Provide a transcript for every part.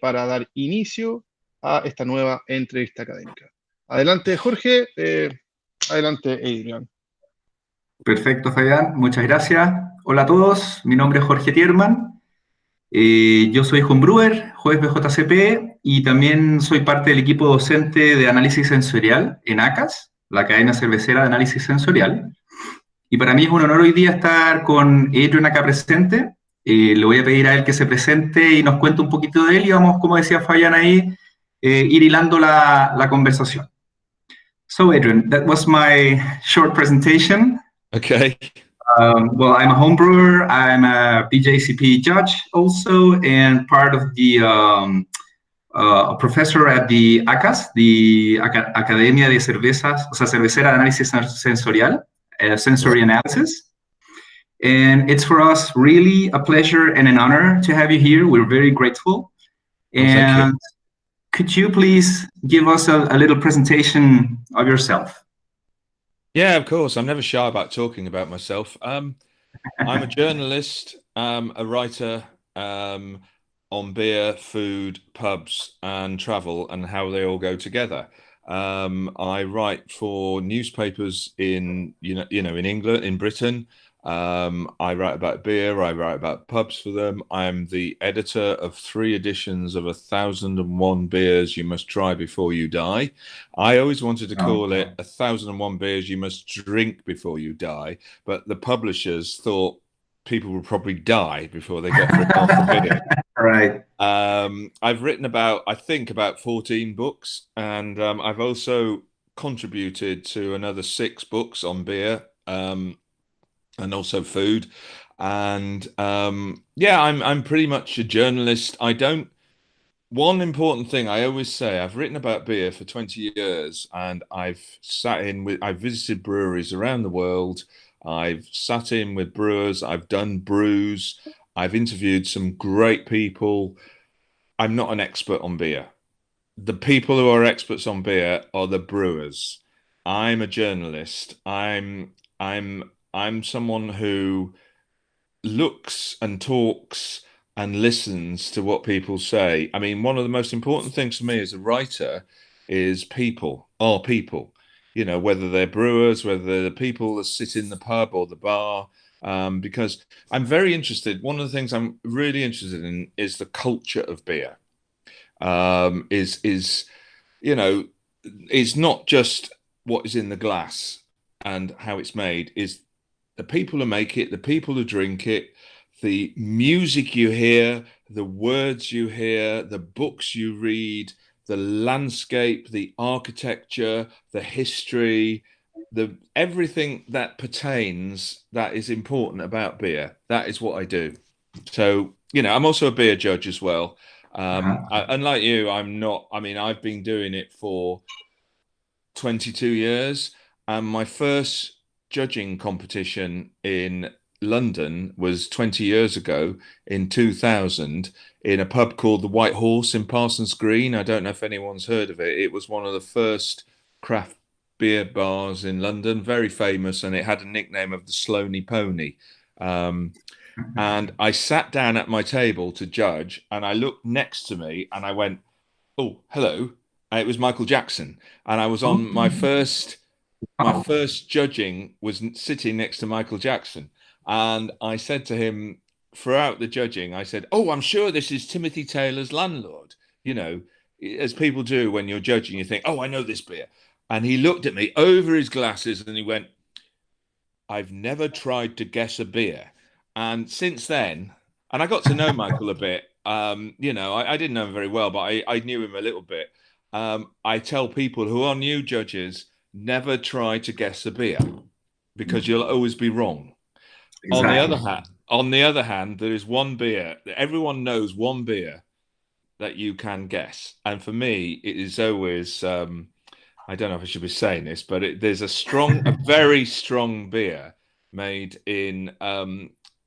para dar inicio a esta nueva entrevista académica. Adelante, Jorge. Adelante, Adrian. Perfecto, Fabián. Muchas gracias. Hola a todos. Mi nombre es Jorge Tierney. Yo soy homebrewer, juez BJCP y también soy parte del equipo docente de análisis sensorial en ACAS, la Academia Cervecera de Análisis Sensorial. Y para mí es un honor hoy día estar con Adrian acá presente. Le voy a pedir a él que se presente y nos cuente un poquito de él y vamos, como decía Fabián ahí, ir hilando la conversación. So Adrian, that was my short presentation. Okay. Well, I'm a home brewer. I'm a BJCP judge also, and part of the a professor at the ACAS, the Academia de Cervezas, o sea, Cervecera de Análisis Sensorial, Sensory Analysis. And it's for us really a pleasure and an honor to have you here. We're very grateful. And could you please give us a little presentation of yourself? Yeah, of course. I'm never shy about talking about myself. I'm a journalist, a writer on beer, food, pubs, and travel, and how they all go together. I write for newspapers in in England, in Britain. I write about beer. I write about pubs for them. I'm the editor of 3 editions of 1001 Beers You Must Try Before You Die. I always wanted to call it 1001 Beers You Must Drink Before You Die, but the publishers thought people would probably die before they got through half the beer. Right. I've written I think about 14 books, and I've also contributed to another 6 books on beer. And also food, and yeah, I'm pretty much a journalist. One important thing I always say, I've written about beer for 20 years, and I've visited breweries around the world. I've sat in with brewers. I've done brews. I've interviewed some great people. I'm not an expert on beer. The people who are experts on beer are the brewers. I'm a journalist. I'm someone who looks and talks and listens to what people say. I mean, one of the most important things for me as a writer is people, whether they're brewers, whether they're the people that sit in the pub or the bar, because I'm very interested. One of the things I'm really interested in is the culture of beer. It's not just what is in the glass and how it's made, is the people who make it, the people who drink it, the music you hear, the words you hear, the books you read, the landscape, the architecture, the history, everything that pertains, that is important about beer. That is what I do. So, I'm also a beer judge as well. Unlike you, I've been doing it for 22 years, and my first judging competition in London was 20 years ago in 2000 in a pub called the White Horse in Parsons Green. I don't know if anyone's heard of it. It was one of the first craft beer bars in London, very famous, and it had a nickname of the Sloaney Pony. And I sat down at my table to judge, and I looked next to me and I went, "Oh, hello." And it was Michael Jackson, and I was on my first judging was sitting next to Michael Jackson. And I said to him throughout the judging, I said, "Oh, I'm sure this is Timothy Taylor's Landlord." As people do when you're judging, you think, "Oh, I know this beer." And he looked at me over his glasses and he went, "I've never tried to guess a beer." And since then, and I got to know Michael a bit, I didn't know him very well, but I knew him a little bit. I tell people who are new judges, never try to guess a beer because you'll always be wrong. Exactly. On the other hand, there is one beer that everyone knows, one beer that you can guess. And for me, it is always, I don't know if I should be saying this, but there's a very strong beer made in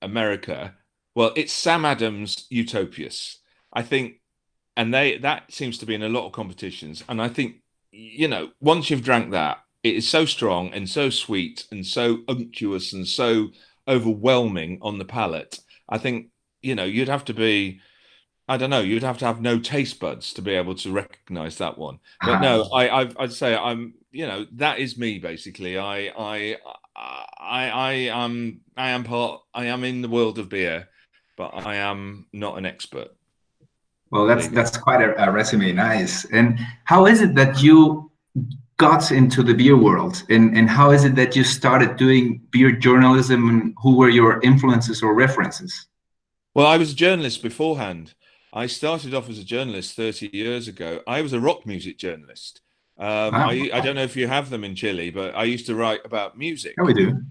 America. Well, it's Sam Adams' Utopias, I think. And that seems to be in a lot of competitions. And I think, once you've drank that, it is so strong and so sweet and so unctuous and so overwhelming on the palate. I think, you'd have to be I don't know. You'd have to have no taste buds to be able to recognize that one. But no, I'd say I'm. You know, that is me basically. I am part. I am in the world of beer, but I am not an expert. Well, There you go. that's quite a resume. Nice. And how is it that you got into the beer world, and how is it that you started doing beer journalism, and who were your influences or references? Well, I was a journalist beforehand. I started off as a journalist 30 years ago. I was a rock music journalist. Wow. I don't know if you have them in Chile, but I used to write about Yeah, we music. do.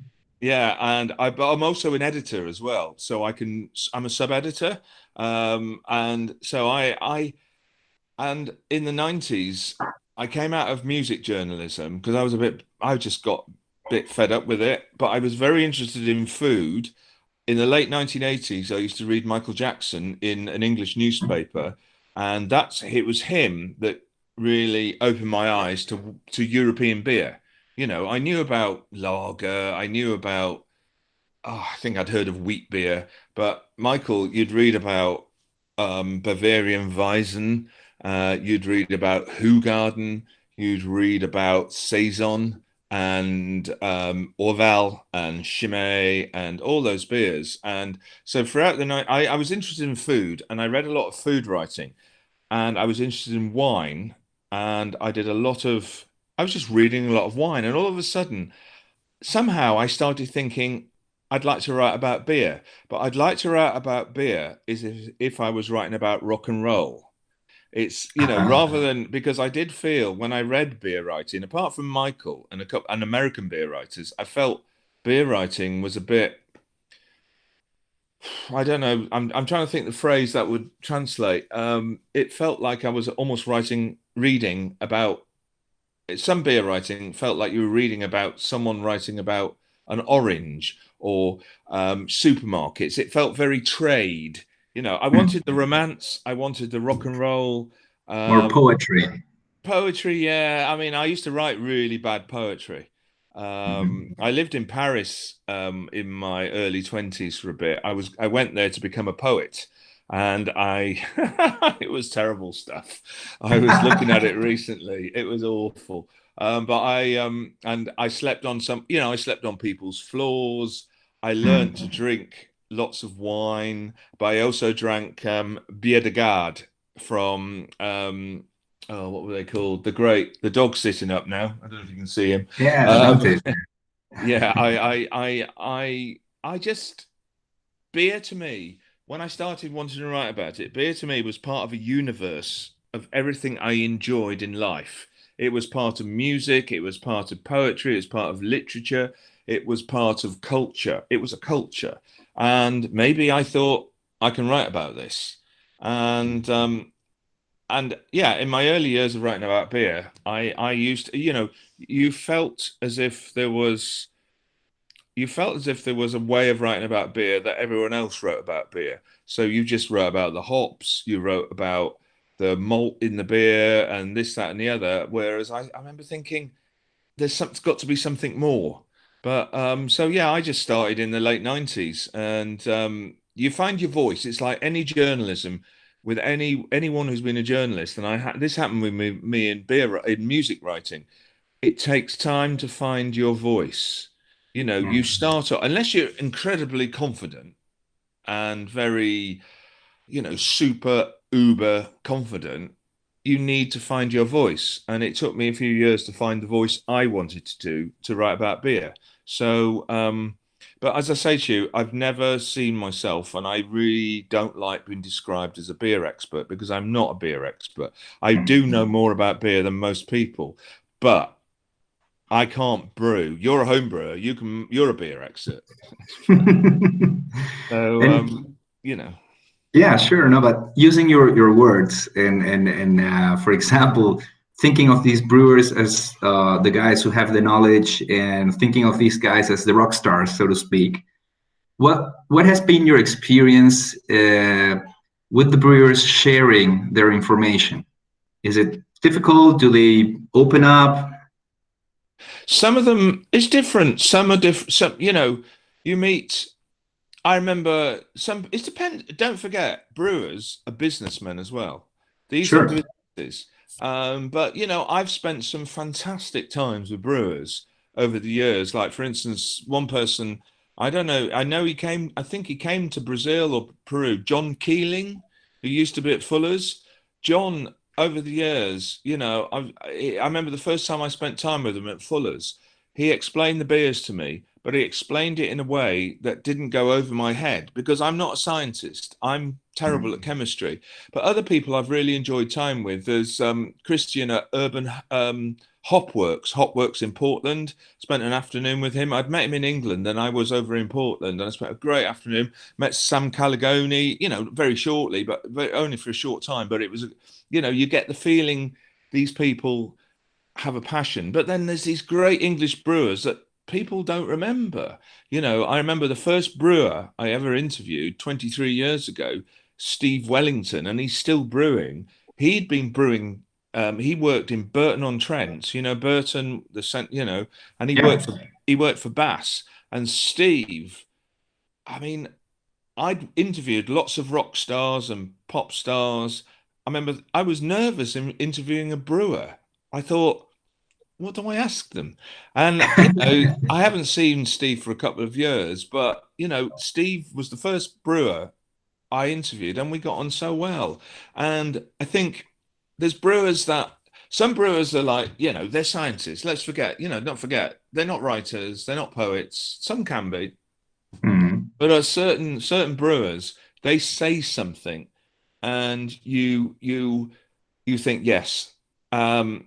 Yeah, but I'm also an editor as well. So I'm a sub editor. And so and in the 90s, I came out of music journalism because I just got a bit fed up with it. But I was very interested in food. In the late 1980s, I used to read Michael Jackson in an English newspaper, and it was him that really opened my eyes to European beer. You know, I knew about lager, I knew about I think I'd heard of wheat beer, but Michael, you'd read about Bavarian Weizen, you'd read about Hugarden, you'd read about Saison and Orval and Chimay and all those beers. And so throughout the night, I was interested in food and I read a lot of food writing and I was interested in wine and I was just reading a lot of wine and all of a sudden, somehow I started thinking I'd like to write about beer, but I'd like to write about beer is if I was writing about rock and roll. It's, you know, rather than because I did feel when I read beer writing, apart from Michael and a couple and American beer writers, I felt beer writing was a bit, I don't know, I'm trying to think the phrase that would translate. It felt like I was almost reading about some beer writing felt like you were reading about someone writing about an orange or supermarkets. It felt very trade. You know, I wanted the romance, I wanted the rock and roll, More um, poetry. poetry. Yeah, I mean, I used to write really bad poetry. I lived in Paris in my early 20s for a bit. I went there to become a poet. And it was terrible stuff. I was looking at it recently. It was awful. But and I slept on I slept on people's floors. I learned to drink lots of wine, but I also drank bière de garde from oh, what were they called? The dog's sitting up now. I don't know if you can see him. Yeah, Um, noted. yeah, I just beer to me, when I started wanting to write about it, beer to me was part of a universe of everything I enjoyed in life. It was part of music, it was part of poetry, it was part of literature, it was part of culture. It was a culture. And maybe I thought I can write about this. And and yeah, in my early years of writing about beer, I used to, you felt as if there was a way of writing about beer that everyone else wrote about beer. So you just wrote about the hops, you wrote about the malt in the beer and this, that, and the other. Whereas I remember thinking got to be something more. But so yeah, I just started in the late 90s and you find your voice. It's like any journalism with anyone who's been a journalist, and this happened with me in music writing. It takes time to find your voice. You know, you start off, unless you're incredibly confident and very, super uber confident, you need to find your voice. And it took me a few years to find the voice I wanted to write about beer. So, but as I say to you, I've never seen myself, and I really don't like being described as a beer expert because I'm not a beer expert. I do know more about beer than most people, but I can't brew. You're a home brewer. You're a beer expert. So, And you know, yeah, sure. No, but using your words and for example, thinking of these brewers as the guys who have the knowledge, and thinking of these guys as the rock stars, so to speak. What has been your experience with the brewers sharing their information? Is it difficult? Do they open up? some of them it's different. Some are different. Some, you meet. I remember some. It depends. Don't forget, brewers are businessmen as well. These are Sure. businesses. But you know, I've spent some fantastic times with brewers over the years. Like, for instance, one person, I don't know. I know he came. I think he came to Brazil or Peru. John Keeling, who used to be at Fuller's. John, over the years, you know, I remember the first time I spent time with him at Fuller's. He explained the beers to me, but he explained it in a way that didn't go over my head because I'm not a scientist. I'm terrible at chemistry. But other people I've really enjoyed time with. There's Christian at Urban Hopworks in Portland. Spent an afternoon with him. I'd met him in England and I was over in Portland and I spent a great afternoon. Met Sam Caligoni, you know, very shortly, but only for a short time. But it was, you know, you get the feeling these people have a passion. But then there's these great English brewers that people don't remember. You know, I remember the first brewer I ever interviewed 23 years ago, Steve Wellington, and he's still brewing. He'd been brewing. He worked in Burton-on-Trent. You know, Burton, you know, and Yeah. He worked for Bass. And Steve, I mean, I'd interviewed lots of rock stars and pop stars. I remember I was nervous in interviewing a brewer. I thought, what do I ask them? And you know, I haven't seen Steve for a couple of years, but you know, Steve was the first brewer I interviewed, and we got on so well. And I think there's brewers that some brewers are like, you know, they're scientists. Let's forget, you know, don't forget, they're not writers, they're not poets. Some can be, Mhm. but are certain brewers, they say something, and you think yes. I mean,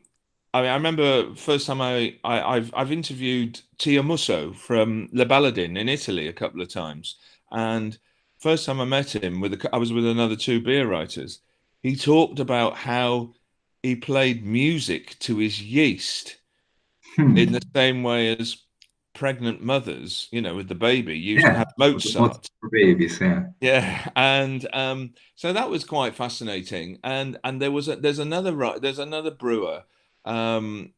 I remember first time I've interviewed Tia Musso from Le Baladin in Italy a couple of times, and first time I met him I was with another two beer writers. He talked about how he played music to his yeast in the Hmm. same way as pregnant mothers, you know, with the baby, used to Yeah. have What's Mozart. for babies? Yeah. Yeah, and so that was quite fascinating. And there's another brewer. Um,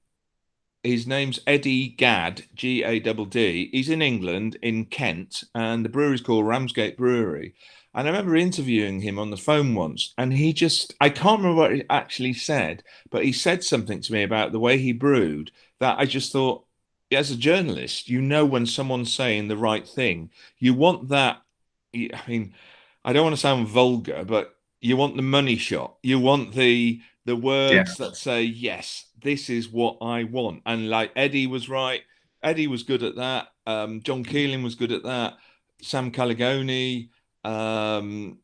his name's Eddie Gadd, Gadd. He's in England, in Kent, and the brewery's called Ramsgate Brewery. And I remember interviewing him on the phone once, and I can't remember what he actually said, but he said something to me about the way he brewed that I just thought, as a journalist, you know when someone's saying the right thing. You want that. I mean, I don't want to sound vulgar, but you want the money shot. You want the Yeah. words that say, yes, this is what I want. And like Eddie was right. Eddie was good at that. John Keeling was good at that. Sam Caligoni, um,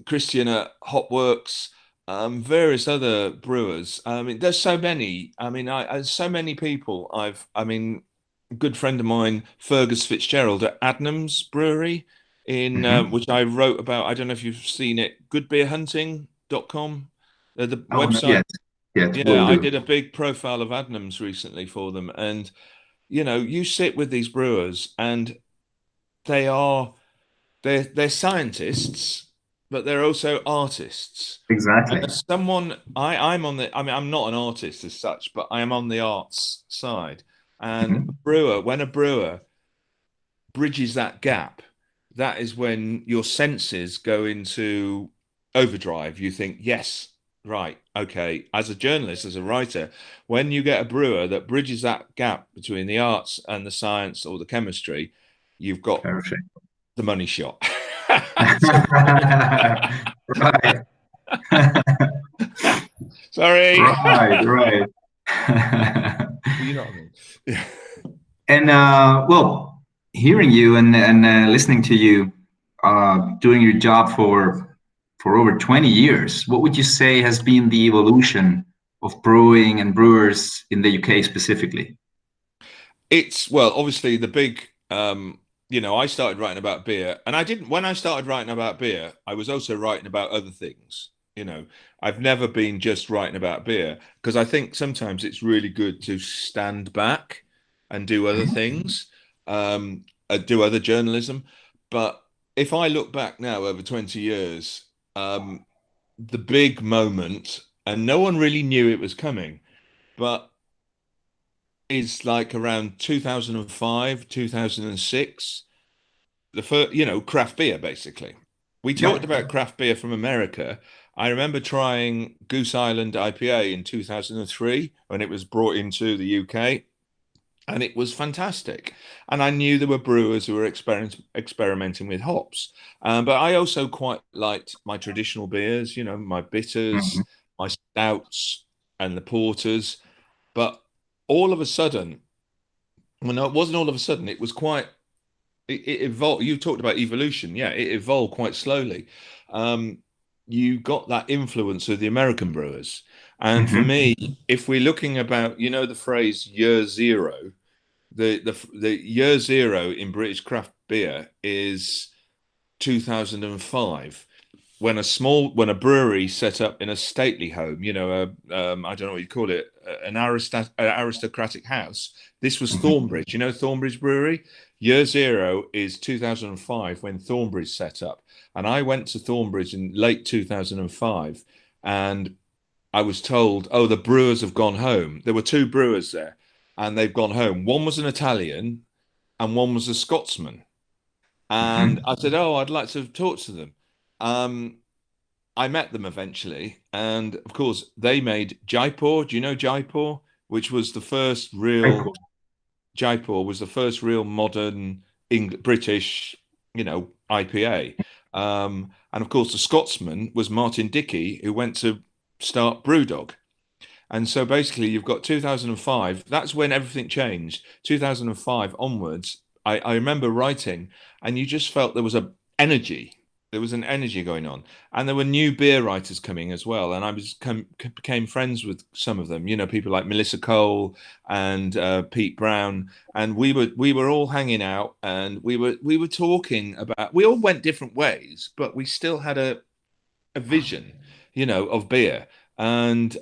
Christian at Hopworks, various other brewers. I mean, there's so many. I mean, so many people. I mean, a good friend of mine, Fergus Fitzgerald at Adnams Brewery, in Hmm. which I wrote about. I don't know if you've seen it. Goodbeerhunting.com, the Oh, not website. yet. Yet. Yeah, Will I do. did a big profile of Adnams recently for them, and you know, you sit with these brewers, and they are they're scientists, but they're also artists. And Exactly. as someone, I'm on the. I mean, I'm not an artist as such, but I am on the arts side. And Mhm. when a brewer bridges that gap, that is when your senses go into overdrive. You think, yes, right, okay. As a journalist, as a writer, when you get a brewer that bridges that gap between the arts and the science or the chemistry, you've got Perfect. the money shot. Right. Sorry. Right. Right. You know what I mean? Yeah. And well, hearing you and listening to you doing your job for over 20 years, what would you say has been the evolution of brewing and brewers in the UK specifically? It's well, obviously the big you know, I started writing about beer and I didn't when I started writing about beer, I was also writing about other things. You know, I've never been just writing about beer because I think sometimes it's really good to stand back and do other Mhm. things, do other journalism. But if I look back now over 20 years, the big moment, and no one really knew it was coming, but is like around 2005, 2006. the first, craft beer, basically. We talked about craft beer from America. I remember trying Goose Island IPA in 2003 when it was brought into the UK, and it was fantastic. And I knew there were brewers who were experimenting with hops. But I also quite liked my traditional beers, my bitters, my stouts, and the porters. But all of a sudden, well, no, it wasn't all of a sudden. It was quite, it evolved. You talked about evolution. Yeah, it evolved quite slowly. You got that influence of the American brewers. And for me, if we're looking about, the phrase year zero, the year zero in British craft beer is 2005, when a brewery set up in a stately home, I don't know what you call it, an aristocratic house. This was Thornbridge, Thornbridge Brewery. Year zero is 2005 when Thornbridge set up. And I went to Thornbridge in late 2005, and I was told, oh, the brewers have gone home. There were two brewers there, and they've gone home. One was an Italian and one was a Scotsman. And I said, oh, I'd like to talk to them. I met them eventually. And of course, they made Jaipur. Do you know Jaipur? Which was the first real... Jaipur was the first real modern British, IPA. And of course, the Scotsman was Martin Dickey, who went to start Brewdog. And so basically, you've got 2005. That's when everything changed. 2005 onwards, I remember writing, and you just felt there was an energy. There was an energy going on, and there were new beer writers coming as well. And I became friends with some of them. People like Melissa Cole and Pete Brown, and we were all hanging out, and we were talking about. We all went different ways, but we still had a vision, of beer. And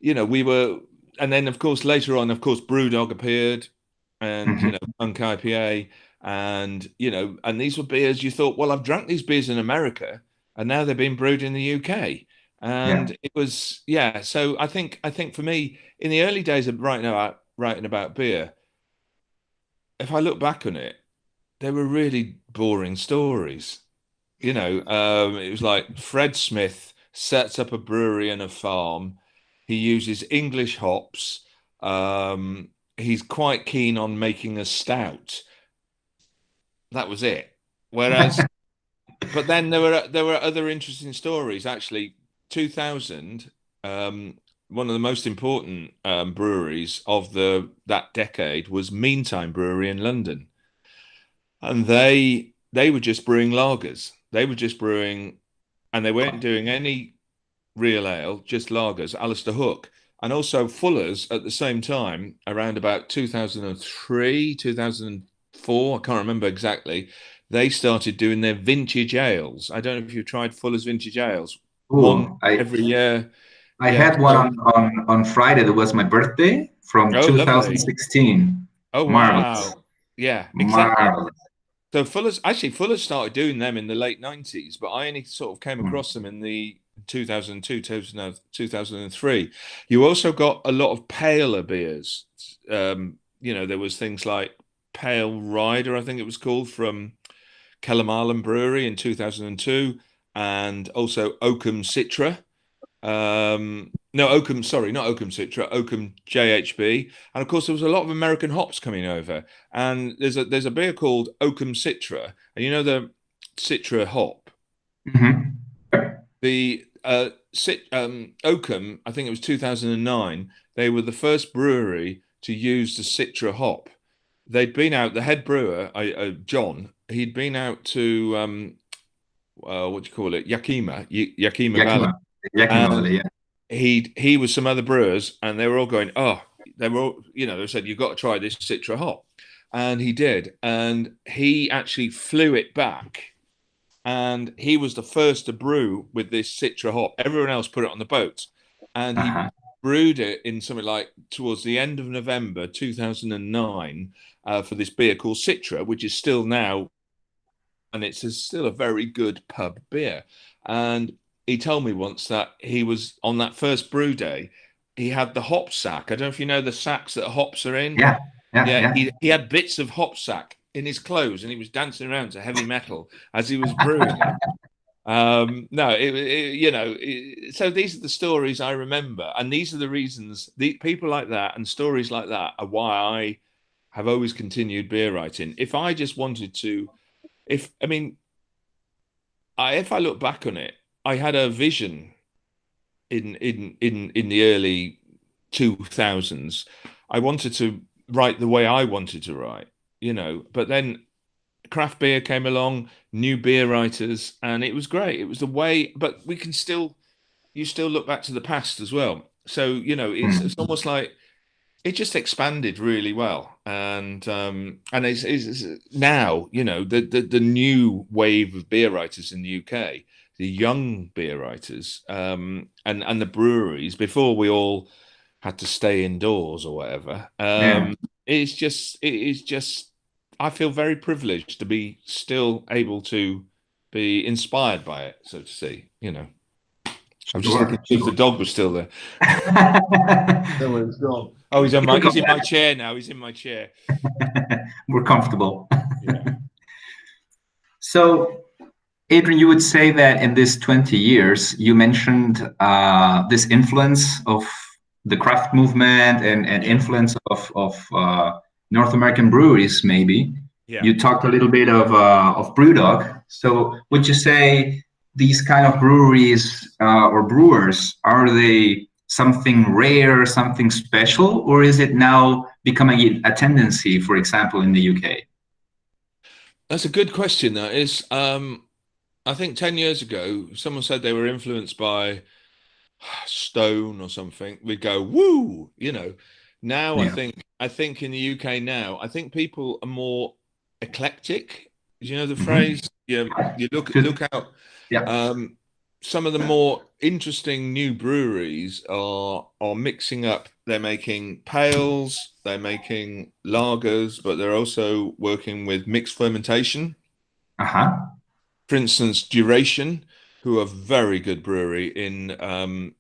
we were, and then of course later on, Brewdog appeared, and Punk IPA. And, and these were beers you thought, well, I've drunk these beers in America and now they're being brewed in the UK. And it was, So I think for me, in the early days of writing about beer, if I look back on it, they were really boring stories. It was like Fred Smith sets up a brewery and a farm. He uses English hops. He's quite keen on making a stout. That was it. Whereas, but then there were other interesting stories. Actually, 2000, one of the most important breweries of that decade was Meantime Brewery in London, and they were just brewing lagers. They were just brewing, and they weren't doing any real ale, just lagers. Alistair Hook, and also Fuller's at the same time, around about 2003, 2004. I can't remember exactly. They started doing their vintage ales. I don't know if you've tried Fuller's vintage ales. Every year. I had one on Friday. That was my birthday from 2016. Lovely. Oh, Marvelous. Wow. Yeah, exactly. Marvelous. So Fuller's started doing them in the late 90s, but I only sort of came across them in the 2002, 2003. You also got a lot of paler beers. There was things like Pale Rider, I think it was called, from Kellermallen Brewery in 2002, and also Oakham Citra. No, Oakham, sorry, not Oakham Citra, Oakham JHB. And of course, there was a lot of American hops coming over. And there's a beer called Oakham Citra, and the Citra hop. The Oakham, I think it was 2009. They were the first brewery to use the Citra hop. They'd been out, the head brewer, John, he'd been out to, what do you call it? Yakima Valley. Yakima Valley, yeah. He was some other brewers, and they were all going, they said, you've got to try this Citra hop. And he did. And he actually flew it back. And he was the first to brew with this Citra hop. Everyone else put it on the boat. And he brewed it in something like towards the end of November 2009 for this beer called Citra, which is still now, and it's still a very good pub beer. And he told me once that he was on that first brew day, he had the hop sack. I don't know if you know the sacks that hops are in. Yeah. He had bits of hop sack in his clothes and he was dancing around to heavy metal as he was brewing it. No, so these are the stories I remember, and these are the reasons. The people like that and stories like that are why I have always continued beer writing. If I just wanted to, if I mean, if I look back on it, I had a vision in the early 2000s. I wanted to write the way I wanted to write, but then craft beer came along, new beer writers, and it was great. It was the way, but you still look back to the past as well. So, it's almost like it just expanded really well. And it's now, the new wave of beer writers in the UK, the young beer writers, and the breweries, before we all had to stay indoors or whatever. It is just I feel very privileged to be still able to be inspired by it, so to say. I'm just looking if the dog was still there. No, it's gone. Oh, he's in my chair now. He's in my chair. We're comfortable. Yeah. So, Adrian, you would say that in these 20 years, you mentioned this influence of the craft movement and influence of North American breweries, maybe. Yeah. You talked a little bit of BrewDog. So would you say these kind of breweries or brewers, are they something rare, something special, or is it now becoming a tendency, for example, in the UK? That's a good question. That is. I think 10 years ago, if someone said they were influenced by Stone or something, we'd go, woo, Now Yeah. I think in the UK now, I think people are more eclectic. Do you know the phrase? You look out. Yeah. Some of the more interesting new breweries are mixing up. They're making pales, they're making lagers, but they're also working with mixed fermentation. For instance, Duration, who are a very good brewery in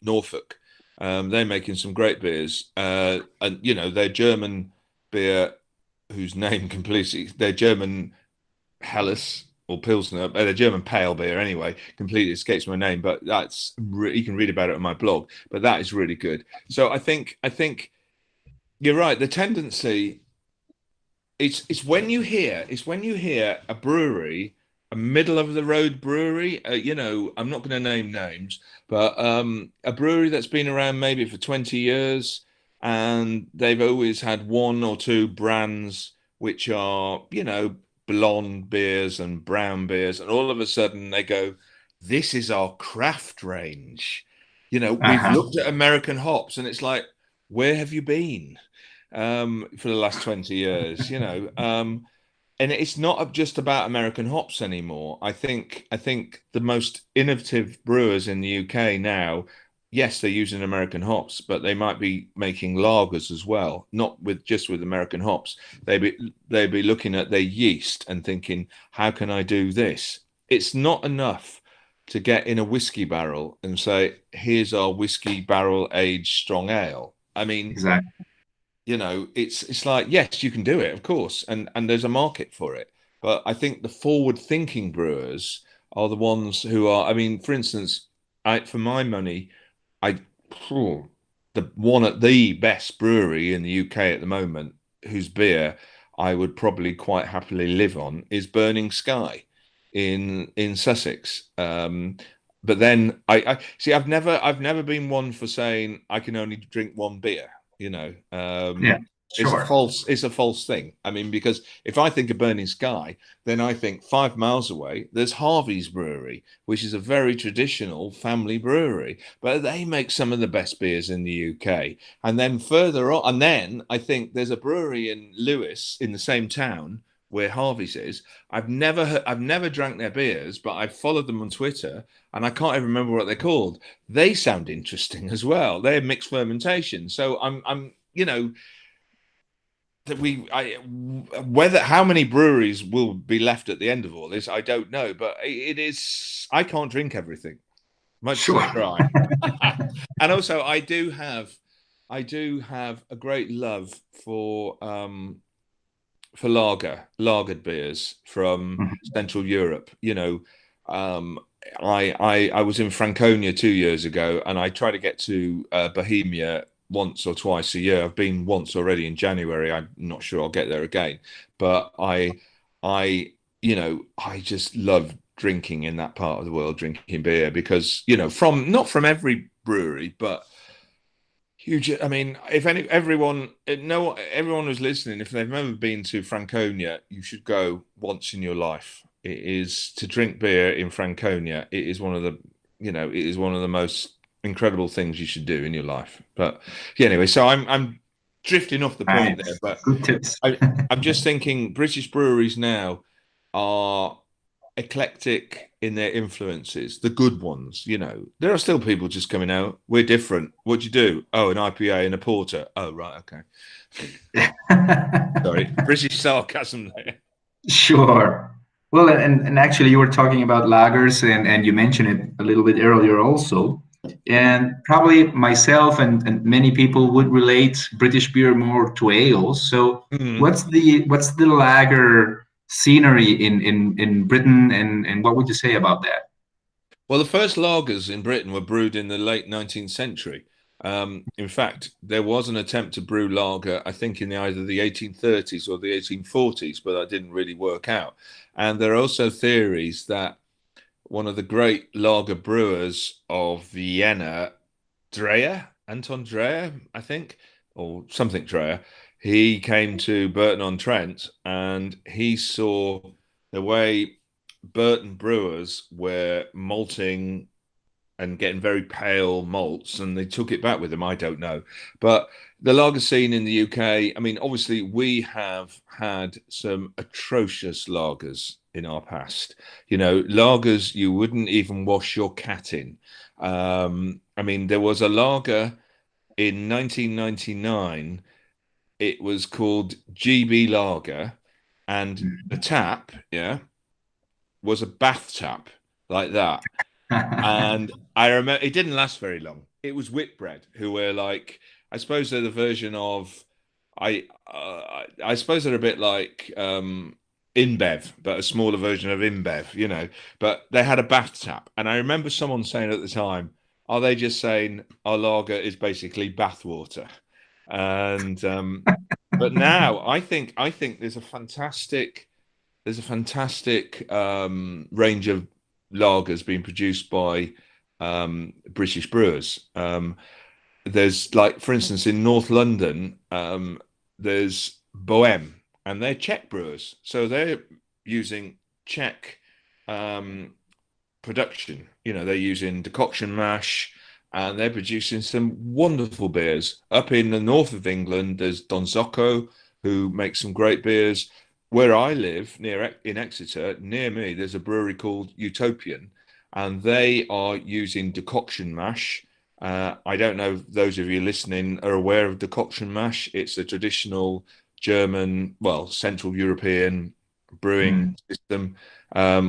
Norfolk, they're making some great beers. And their German beer, whose name completely, their German Helles or Pilsner, their German pale beer anyway, completely escapes my name. But you can read about it on my blog. But that is really good. So I think you're right. The tendency, it's when you hear a brewery, a middle of the road brewery, I'm not going to name names, but a brewery that's been around maybe for 20 years, and they've always had one or two brands which are, blonde beers and brown beers, and all of a sudden they go, this is our craft range. We've looked at American hops, and it's like, where have you been for the last 20 years? And it's not just about American hops anymore. I think the most innovative brewers in the UK now, yes, they're using American hops, but they might be making lagers as well, not just with American hops. They'd be looking at their yeast and thinking, how can I do this? It's not enough to get in a whiskey barrel and say, here's our whiskey barrel aged strong ale. I mean, exactly. It's like, yes, you can do it, of course, and there's a market for it. But I think the forward-thinking brewers are the ones who are. I mean, for instance, for my money, the best brewery in the UK at the moment, whose beer I would probably quite happily live on, is Burning Sky in Sussex. But then I see. I've never been one for saying I can only drink one beer. Yeah, sure. It's a false thing. I mean, because if I think of Burning Sky, then I think 5 miles away there's Harvey's Brewery, which is a very traditional family brewery, but they make some of the best beers in the UK. And then further on, and then I think there's a brewery in Lewes, in the same town where Harvey's is. I've never drank their beers, but I've followed them on Twitter, and I can't even remember what they're called. They sound interesting as well. They're mixed fermentation. So I'm that how many breweries will be left at the end of all this, I don't know. But it is, I can't drink everything, much as I try. And also, I do have a great love for for lagered beers from Central Europe. You know, I was in Franconia 2 years ago, and I try to get to Bohemia once or twice a year. I've been once already in January. I'm not sure I'll get there again, but you know, I just love drinking in that part of the world, drinking beer, because, you know, not from every brewery, but huge. I mean, if everyone who's listening, if they've never been to Franconia, you should go once in your life. It is to drink beer in Franconia. It is one of the, you know, it is one of the most incredible things you should do in your life. But yeah, anyway, so I'm drifting off the point there, but good tips. I'm just thinking British breweries now are eclectic in their influences, the good ones. You know, there are still people just coming out, we're different. What'd you do? Oh, an IPA and a porter. Oh, right, okay. Sorry, British sarcasm there. Sure. Well, and actually, you were talking about lagers, and you mentioned it a little bit earlier also. And probably myself and many people would relate British beer more to ales. So, what's the lager scenery in Britain, and what would you say about that? Well, the first lagers in Britain were brewed in the late 19th century. In fact, there was an attempt to brew lager, I think, in either the 1830s or the 1840s, but that didn't really work out. And there are also theories that one of the great lager brewers of Vienna, Anton Dreher, I think, or something Dreher, he came to Burton-on-Trent, and he saw the way Burton brewers were malting and getting very pale malts, and they took it back with them. I don't know. But the lager scene in the UK, I mean, obviously we have had some atrocious lagers in our past. You know, lagers you wouldn't even wash your cat in. I mean, there was a lager in 1999. It was called GB Lager, and the tap, yeah, was a bath tap like that. And I remember it didn't last very long. It was Whitbread, who were like, I suppose they're the version of, I suppose they're a bit like InBev, but a smaller version of InBev, you know. But they had a bath tap, and I remember someone saying at the time, "Are they just saying our lager is basically bath water?" And but now I think there's a fantastic range of lagers being produced by British brewers. There's, like, for instance, in North London, there's Bohem, and they're Czech brewers, so they're using Czech production. You know, they're using decoction mash, and they're producing some wonderful beers. Up in the north of England, there's Don Zacco, who makes some great beers. Where I live, in Exeter, near me, there's a brewery called Utopian, and they are using decoction mash. I don't know if those of you listening are aware of decoction mash. It's a traditional German, well, Central European brewing system,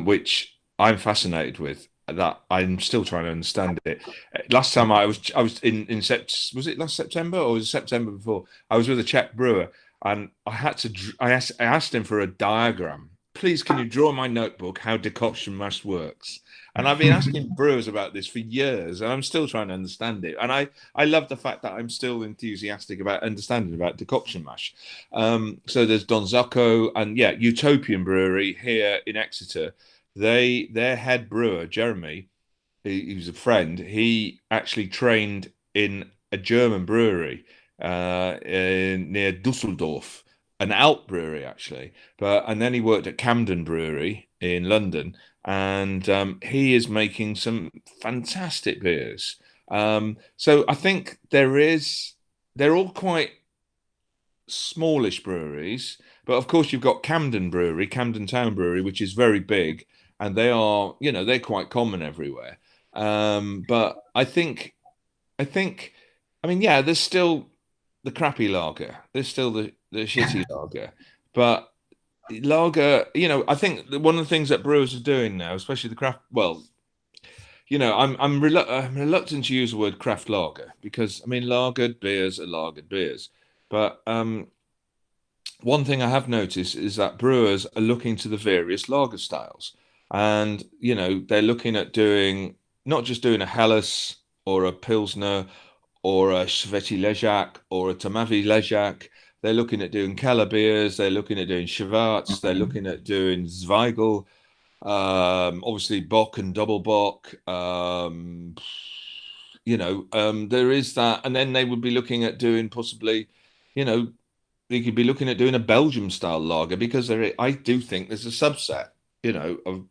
which I'm fascinated with. That I'm still trying to understand it. Last time I was in was it last September, or was it September before? I was with a Czech brewer, and I asked him for a diagram. Please, can you draw in my notebook how decoction mash works? And I've been asking brewers about this for years, and I'm still trying to understand it. And I love the fact that I'm still enthusiastic about understanding about decoction mash. So there's Don Zacco, and yeah, Utopian Brewery here in Exeter. Their head brewer, Jeremy, he was a friend. He actually trained in a German brewery near Dusseldorf, an Alp brewery actually. And then he worked at Camden Brewery in London, and he is making some fantastic beers. So I think they're all quite smallish breweries, but of course you've got Camden Brewery, Camden Town Brewery, which is very big, and they are, you know, they're quite common everywhere. But I think, I mean, yeah, there's still the crappy lager, there's still the shitty lager, but lager, you know, I think one of the things that brewers are doing now, especially the craft, well, you know, I'm reluctant to use the word craft lager, because I mean, lagered beers are lagered beers, but one thing I have noticed is that brewers are looking to the various lager styles, and they're looking at doing not just doing a Helles or a Pilsner or a Sveti Ležák or a Tmavý Ležák. They're looking at doing Keller beers. They're looking at doing Schwarz. They're looking at doing Zweigel. Obviously Bock and Double Bock. There is that, and then they would be looking at doing possibly, they could be looking at doing a Belgium style lager, because I do think there's a subset, of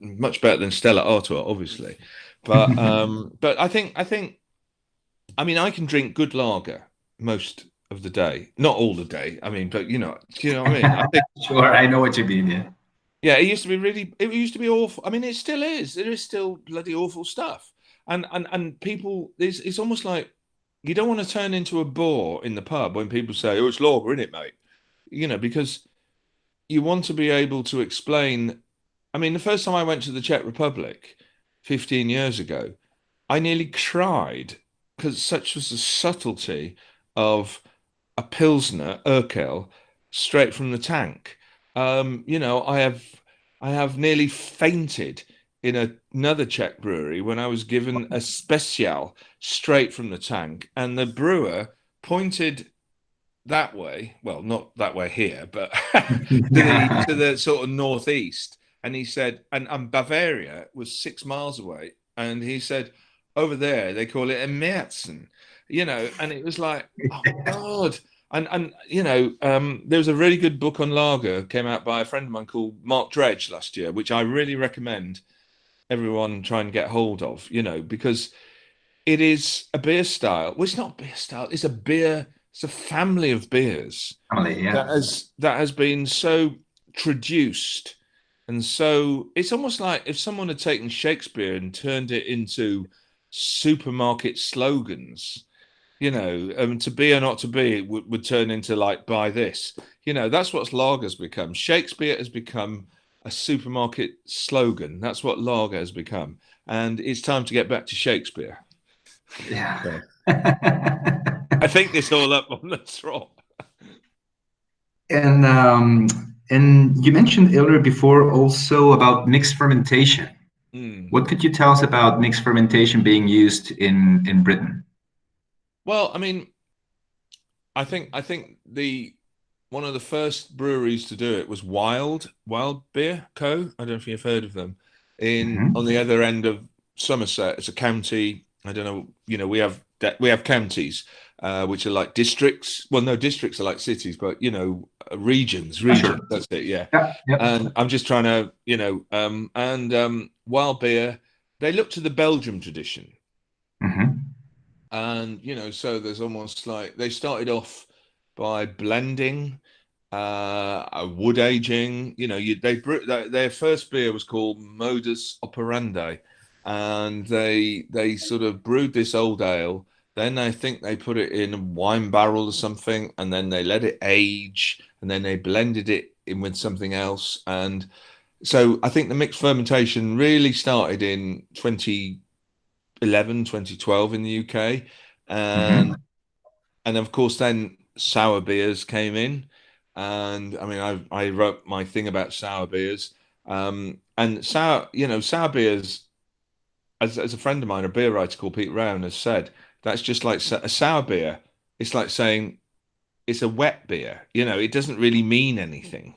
much better than Stella Artois, obviously, but but I mean, I can drink good lager most of the day, not all the day. I mean, but do you know what I mean? I think, Sure, I know what you mean. Yeah. yeah, it used to be awful. I mean, it still is. There is still bloody awful stuff, and people, it's almost like you don't want to turn into a bore in the pub when people say, "Oh, it's lager, isn't it, mate?" Because you want to be able to explain. I mean, the first time I went to the Czech Republic 15 years ago, I nearly cried because such was the subtlety of a Pilsner Urquell straight from the tank. I have nearly fainted in another Czech brewery when I was given a special straight from the tank, and the brewer pointed that way. Well, not that way here, but to the sort of northeast. And he said, and Bavaria was 6 miles away. And he said, over there, they call it a Märzen, and it was like, oh God. There was a really good book on lager came out by a friend of mine called Mark Dredge last year, which I really recommend everyone try and get hold of, because it is a beer style. Well, it's not a beer style. It's a family of beers Family, yeah. that has been so traduced, and so it's almost like if someone had taken Shakespeare and turned it into supermarket slogans. To be or not to be would turn into like buy this. That's what lager's become. Shakespeare has become a supermarket slogan. That's what lager has become, and it's time to get back to Shakespeare. Yeah. So, I think this all up on the trot. And you mentioned earlier before also about mixed fermentation. What could you tell us about mixed fermentation being used in Britain? Well, I mean, I think one of the first breweries to do it was Wild Beer Co. I don't know if you've heard of them. On the other end of Somerset, it's a county. I don't know. We have counties, which are like districts. Well, no, districts are like cities, but regions. Sure. That's it. Yeah. Yep. And I'm just trying to, Wild Beer, they look to the Belgium tradition. And so there's almost like they started off by blending, wood aging. Their first beer was called Modus Operandi, and they sort of brewed this old ale. Then I think they put it in a wine barrel or something, and then they let it age, and then they blended it in with something else. And so I think the mixed fermentation really started in 2011, 2012 in the UK. And of course then sour beers came in. And I mean, I wrote my thing about sour beers. And sour beers, as a friend of mine, a beer writer called Pete Rowan, has said, that's just like a sour beer. It's like saying it's a wet beer. It doesn't really mean anything.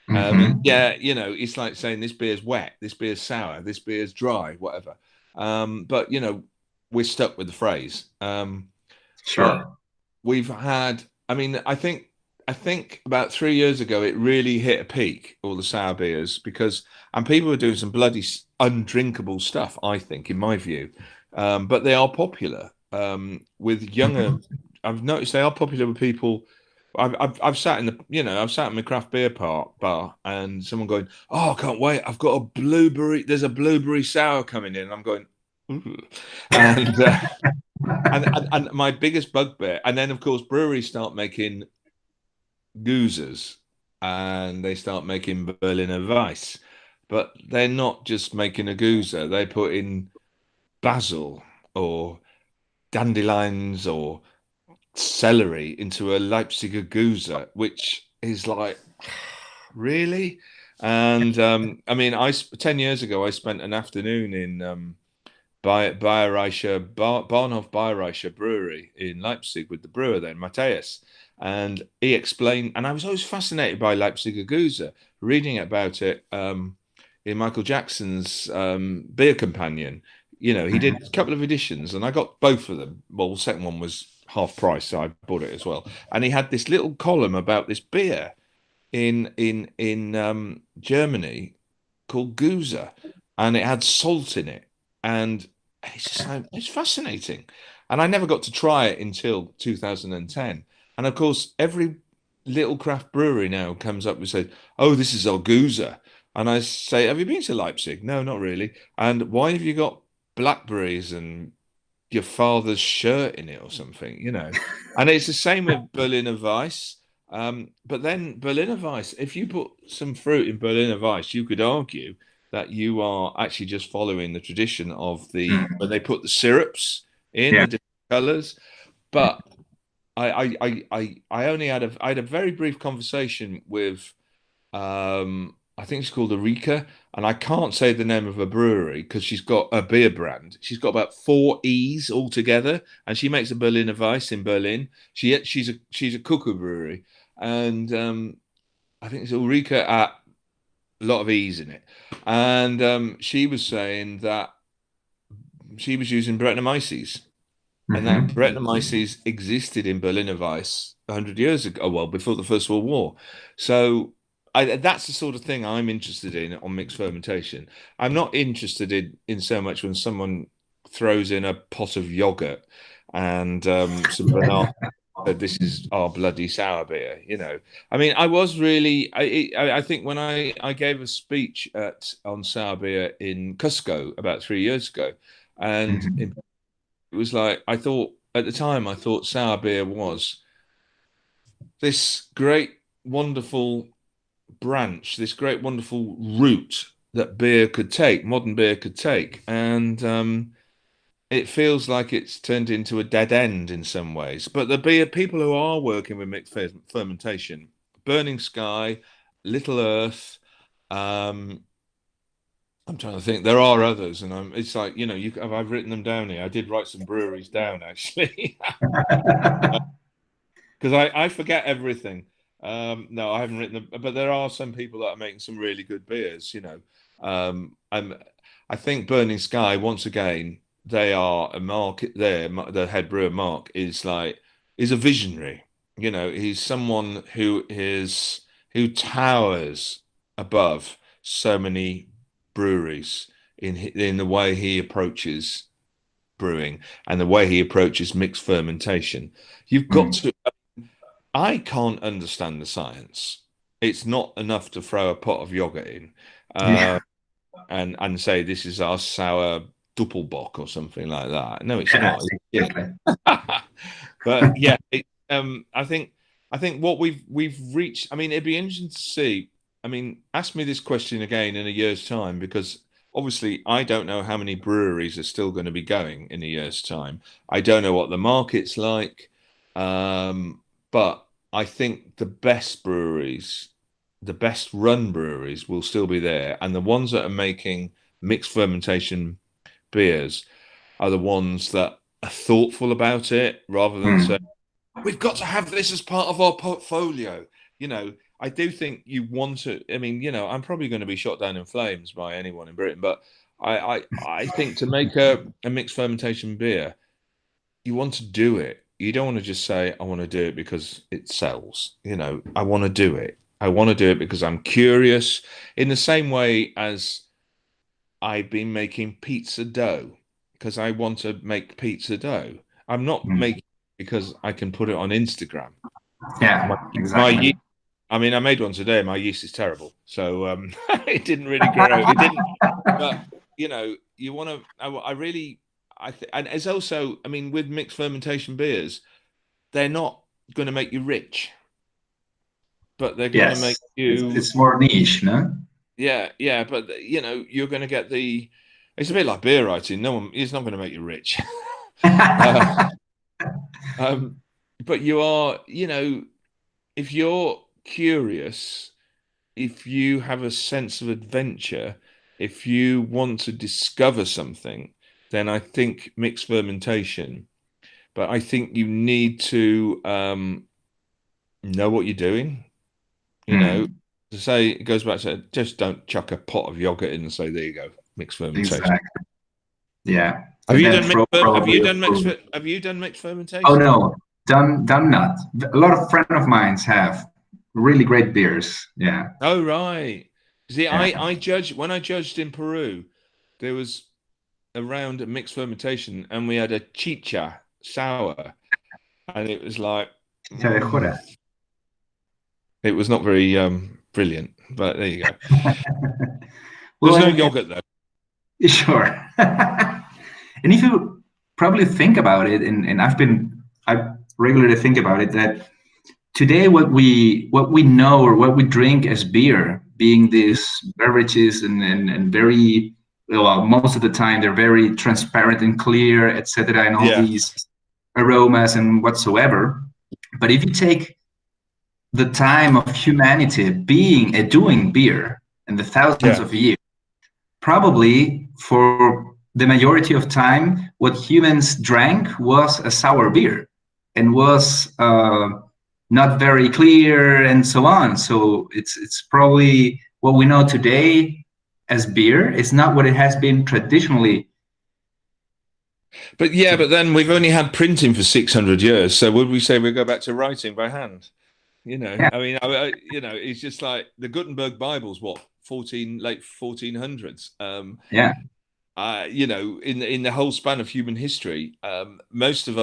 It's like saying this beer's wet, this beer's sour, this beer's dry, whatever. But we're stuck with the phrase. Sure. We've had. I mean, I think about 3 years ago it really hit a peak, all the sour beers, and people were doing some bloody undrinkable stuff. I think, in my view, but they are popular with younger. I've noticed they are popular with people. I've sat in the craft beer bar and someone going, "Oh, I can't wait! I've got a blueberry. There's a blueberry sour coming in." And I'm going, ooh. And my biggest bugbear, and then of course breweries start making goozers and they start making Berliner Weiss, but they're not just making a goozer. They put in basil or dandelions or celery into a Leipziger Goose, which is like, really? And I mean, 10 years ago, I spent an afternoon in Bahnhof Bayerischer Brewery in Leipzig with the brewer then, Matthias. And he explained, and I was always fascinated by Leipziger Goose, reading about it in Michael Jackson's Beer Companion. You know, he did a couple of editions, and I got both of them. Well, the second one was half price, so I bought it as well. And he had this little column about this beer in Germany called Goose, and it had salt in it, and it's fascinating. And I never got to try it until 2010. And of course, every little craft brewery now comes up and says, "Oh, this is our Goose," and I say, "Have you been to Leipzig?" "No, not really." "And why have you got blackberries and your father's shirt in it or something?" You know. And it's the same with Berliner Weiss. But then Berliner Weiss, if you put some fruit in Berliner Weiss, you could argue that you are actually just following the tradition of when they put the syrups in the different colors. But I only I had a very brief conversation with I think it's called Eureka, and I can't say the name of a brewery because she's got a beer brand. She's got about 4 E's altogether, and she makes a Berliner Weiss in Berlin. She's a Cuckoo brewery, and I think it's Eureka at a lot of E's in it. And she was saying that she was using Brettanomyces, and that Brettanomyces existed in Berliner Weiss 100 years ago, well, before the First World War. So that's the sort of thing I'm interested in on mixed fermentation. I'm not interested in so much when someone throws in a pot of yogurt and some banana. This is our bloody sour beer, you know. I mean, I was really. I think when I gave a speech on sour beer in Cusco about 3 years ago, and it was like I thought at the time I thought sour beer was this great, wonderful branch, this great, wonderful route that beer could take, modern beer could take, and it feels like it's turned into a dead end in some ways. But the beer people who are working with mixed fermentation, Burning Sky, Little Earth, I'm trying to think. There are others, and it's like, you know, I've written them down here. I did write some breweries down actually, because I forget everything. No, I haven't written them, but there are some people that are making some really good beers. You know, I think Burning Sky once again. They are a market there. The head brewer Mark is a visionary. You know, he's someone who towers above so many breweries in the way he approaches brewing and the way he approaches mixed fermentation. You've got to. I can't understand the science. It's not enough to throw a pot of yogurt in, and say this is our sour Doppelbock or something like that. No, it's not. But yeah, I think what we've reached. I mean, it'd be interesting to see. I mean, ask me this question again in a year's time, because obviously I don't know how many breweries are still going to be going in a year's time. I don't know what the market's like, but I think the best breweries, the best run breweries, will still be there, and the ones that are making mixed fermentation beers are the ones that are thoughtful about it, rather than say, we've got to have this as part of our portfolio. You know, I do think you want to. I mean, you know, I'm probably going to be shot down in flames by anyone in Britain, but I think to make a mixed fermentation beer, you want to do it. You don't want to just say, I want to do it because it sells. You know, I want to do it. I want to do it because I'm curious, in the same way as I've been making pizza dough because I want to make pizza dough. I'm not making it because I can put it on Instagram. Yeah, exactly. I mean, I made one today. My yeast is terrible, so it didn't really grow. It didn't. But you know, you want to. And it's also. I mean, with mixed fermentation beers, they're not going to make you rich, but they're going to make you. It's more niche, no? Yeah, but you know, you're going to get the. It's a bit like beer writing. No one is not going to make you rich. but you are, you know, if you're curious, if you have a sense of adventure, if you want to discover something, then I think mixed fermentation. But I think you need to know what you're doing. You know, to say it goes back to just don't chuck a pot of yogurt in and say there you go, mixed fermentation. Exactly. Yeah. Have And you then done throw probably a fruit. have you done mixed Oh fermentation? no, done not. A lot of friends of mine have really great beers. Yeah. Oh right. See, Yeah. I judged when I judged in Peru, there was around a mixed fermentation, and we had a chicha sour, and it was like Chicha de jora. it was not very brilliant, but there you go. Well, There's no yogurt though. sure. And if you probably think about it, and I regularly think about it, that today what we know or what we drink as beer, being these beverages and very well, most of the time they're very transparent and clear, etc., and all Yeah. these aromas and whatsoever. But if you take the time of humanity being doing beer and the thousands of years, probably for the majority of time, what humans drank was a sour beer and was not very clear and so on. So it's probably what we know today as beer is not what it has been traditionally. But yeah, but then we've only had printing for 600 years. So would we say we go back to writing by hand? You know, Yeah. I mean, you know, it's just like the Gutenberg Bible's what, late 1400s. Yeah. You know, in the whole span of human history, most of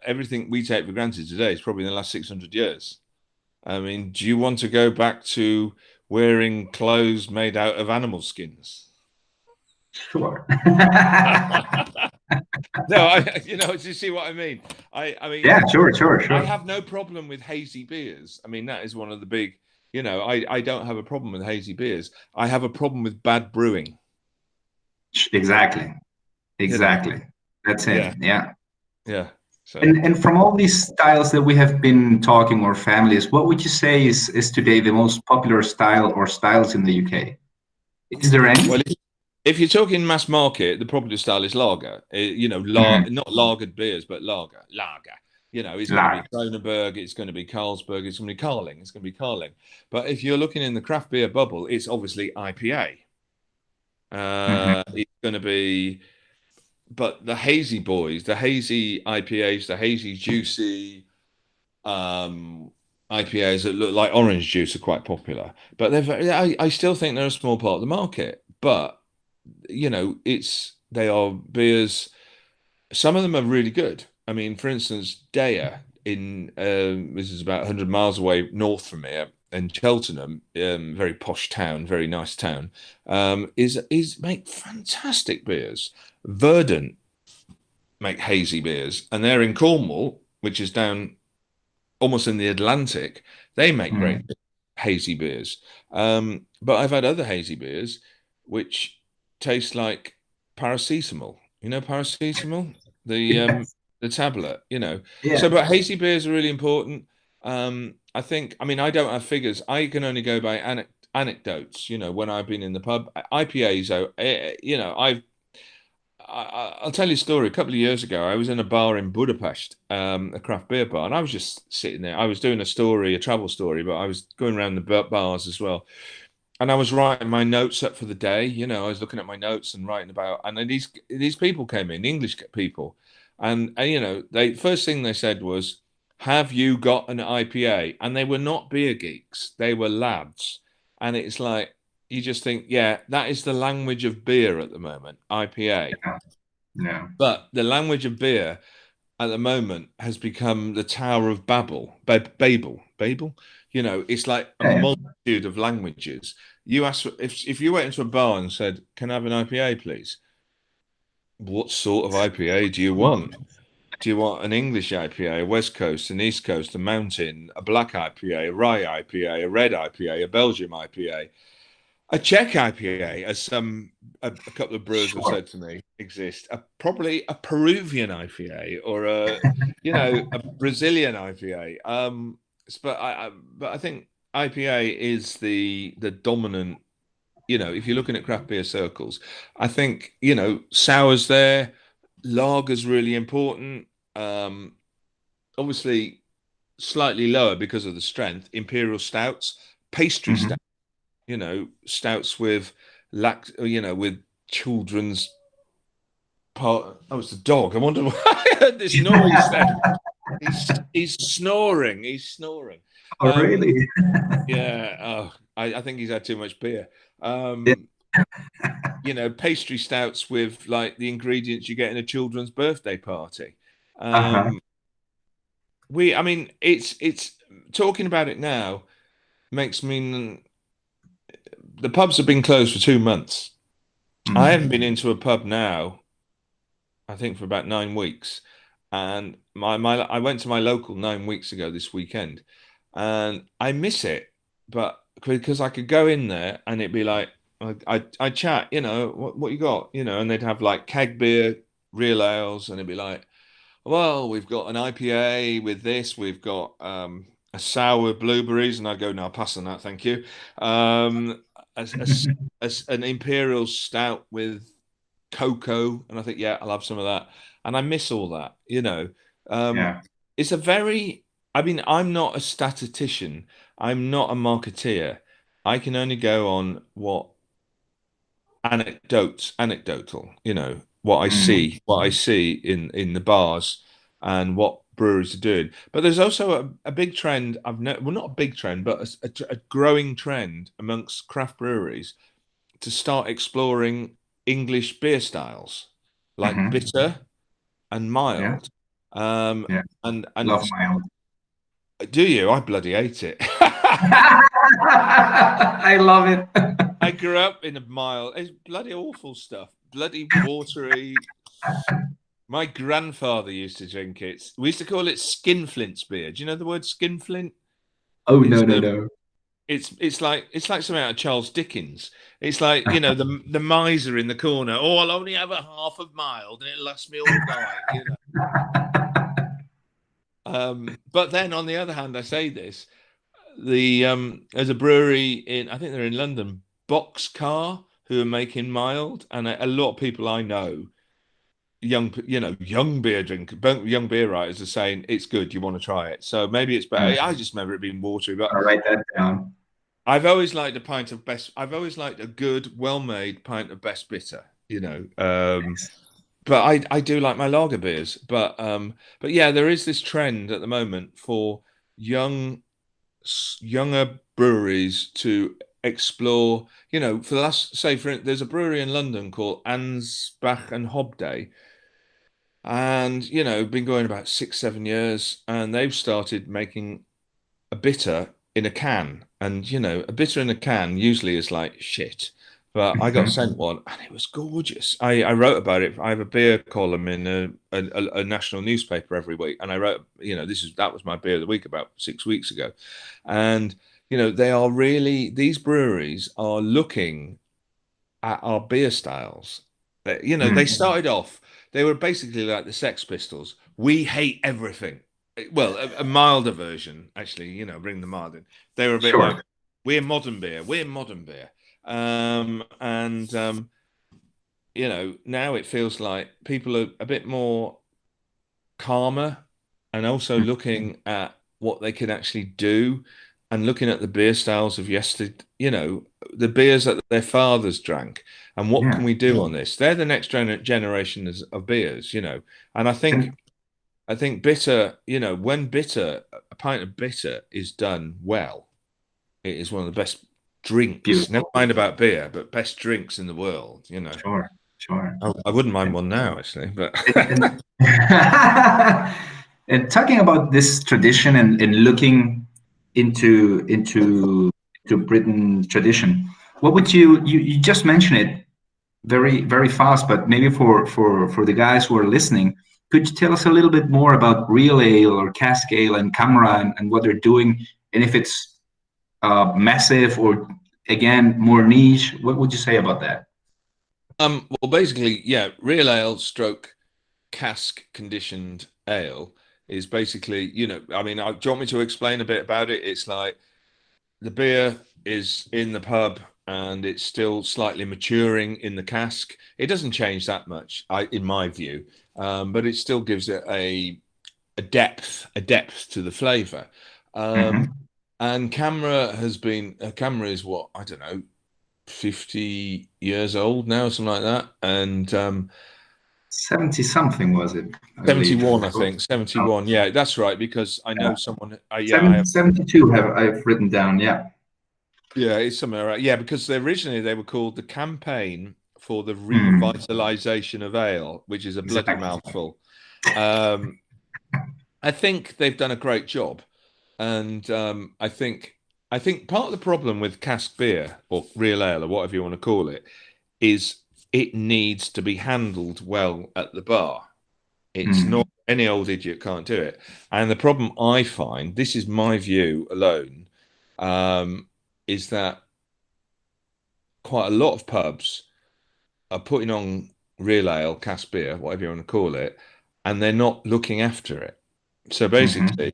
everything we take for granted today is probably in the last 600 years. I mean, do you want to go back to wearing clothes made out of animal skins? Sure. No, you know, do you see what I mean? I mean, yeah, sure. I have no problem with hazy beers. I mean, that is one of the big, you know, I don't have a problem with hazy beers. I have a problem with bad brewing. Exactly. You know? That's it. Yeah. So. And from all these styles that we have been talking, or families, what would you say is today the most popular style or styles in the UK? Is there any? Well, if you're talking mass market, the popular style is lager. You know, not lagered beers, but lager. You know, it's going to be Kronenberg, it's going to be Carlsberg, it's going to be Carling, it's going to be Carling. But if you're looking in the craft beer bubble, it's obviously IPA. It's going to be, but the hazy boys, the hazy IPAs, the hazy juicy IPAs that look like orange juice are quite popular. But I still think they're a small part of the market. But you know, they are beers. Some of them are really good. I mean, for instance, Daya this is about 100 miles away north from here in Cheltenham, very posh town, very nice town, is make fantastic beers. Verdant make hazy beers, and they're in Cornwall, which is down almost in the Atlantic. They make great hazy beers. But I've had other hazy beers which taste like paracetamol. You know paracetamol, the tablet. You know. Yeah. So, but hazy beers are really important. I think. I mean, I don't have figures. I can only go by anecdotes. You know, when I've been in the pub, IPAs. You know, I'll tell you a story. A couple of years ago, I was in a bar in Budapest, a craft beer bar, and I was just sitting there. I was doing a travel story, but I was going around the bars as well. And I was writing my notes up for the day. You know, I was looking at my notes and writing about. And then these people came in, English people, and you know, first thing they said was, "Have you got an IPA?" And they were not beer geeks; they were lads. And it's like you just think, yeah, that is the language of beer at the moment, IPA. Yeah. But the language of beer at the moment has become the Tower of Babel. Babel. You know, it's like a multitude of languages. You ask if you went into a bar and said, "Can I have an IPA, please?" What sort of IPA do you want? Do you want an English IPA, a West Coast, an East Coast, a Mountain, a Black IPA, a Rye IPA, a Red IPA, a Belgium IPA? A Czech IPA, as a couple of brewers have Sure. said to me, exists. Probably a Peruvian IPA or a Brazilian IPA. But I think IPA is the dominant. If you're looking at craft beer circles, I think sour's there, lager's really important. Obviously, slightly lower because of the strength. Imperial stouts, pastry Mhm. stouts. Stouts with with children's part. Oh, it's the dog. I wonder why I heard this noise then. He's snoring. He's snoring. Oh, really? Yeah. Oh, I think he's had too much beer. Yeah. Pastry stouts with like the ingredients you get in a children's birthday party. Uh-huh. It's talking about it now makes me. The pubs have been closed for 2 months. I haven't been into a pub now, I think, for about 9 weeks. And I went to my local 9 weeks ago this weekend, and I miss it. But because I could go in there and it'd be like, I chat, what you got, and they'd have like keg beer, real ales, and it'd be like, well, we've got an IPA with this, we've got a sour with blueberries, and I go, no, pass on that, thank you. An imperial stout with cocoa, and I think, yeah, I'll have some of that. And I miss all that, Yeah. It's a very, I'm not a statistician, I'm not a marketeer. I can only go on what anecdotal, what I see in the bars and what breweries are doing. But there's also a big trend well, not a big trend, but a growing trend amongst craft breweries to start exploring English beer styles like bitter and Yeah. mild. Yeah. And Love mild. do you? I bloody hate it. I love it. I grew up in a mild. It's bloody awful stuff. Bloody watery. My grandfather used to drink it. We used to call it skinflint's beer. Do you know the word skinflint? Oh, no. It's like something out of Charles Dickens. It's like, the miser in the corner. Oh, I'll only have a half of mild and it'll last me all night. But then on the other hand, I say this, there's a brewery I think they're in London, Boxcar, who are making mild, and a lot of people I know, young beer writers are saying it's good, you want to try it. So maybe it's better. I just remember it being watery, but I'll write that down. I've always liked I've always liked a good, well-made pint of best bitter, but I do like my lager beers. But yeah, there is this trend at the moment for younger breweries to explore, for the last, there's a brewery in London called Ansbach and Hobday, and been going about 6-7 years, and they've started making a bitter in a can, and a bitter in a can usually is like shit, but I got sent one and it was gorgeous. I wrote about it. I have a beer column in a national newspaper every week, and I wrote, that was my beer of the week about 6 weeks ago. And these breweries are looking at our beer styles. They started off, they were basically like the Sex Pistols. We hate everything. Well, a milder version, actually, bring the mild in. They were a bit like, we're modern beer. Now it feels like people are a bit more calmer, and also looking at what they can actually do, and looking at the beer styles of yesterday, the beers that their fathers drank, and what can we do on this? They're the next generation of beers, and I think bitter, when a pint of bitter is done well, it is one of the best drinks. Beautiful. Never mind about beer, but best drinks in the world, Sure. I wouldn't mind one now, actually, but. And talking about this tradition and looking into Britain tradition, what would you just mentioned it very, very fast, but maybe for the guys who are listening, could you tell us a little bit more about Real Ale or Cask Ale and Camera and what they're doing, and if it's massive, or again, more niche. What would you say about that? Well, basically, yeah, real ale stroke cask conditioned ale is basically, I mean, do you want me to explain a bit about it? It's like the beer is in the pub and it's still slightly maturing in the cask. It doesn't change that much, in my view, but it still gives it a depth to the flavour. And camera is what, I don't know, 50 years old now, something like that. And 70 something was it? I 71, believe. I think. 71. Yeah, that's right. Because I know someone. Yeah, 72 I've written down. Yeah. Yeah, it's somewhere right. Yeah, because originally they were called the Campaign for the Revitalization of Ale, which is a bloody mouthful. I think they've done a great job, and I think part of the problem with cask beer or real ale or whatever you want to call it is it needs to be handled well at the bar. It's not any old idiot can't do it. And the problem I find, this is my view alone, is that quite a lot of pubs are putting on real ale, cask beer, whatever you want to call it, and they're not looking after it. So basically,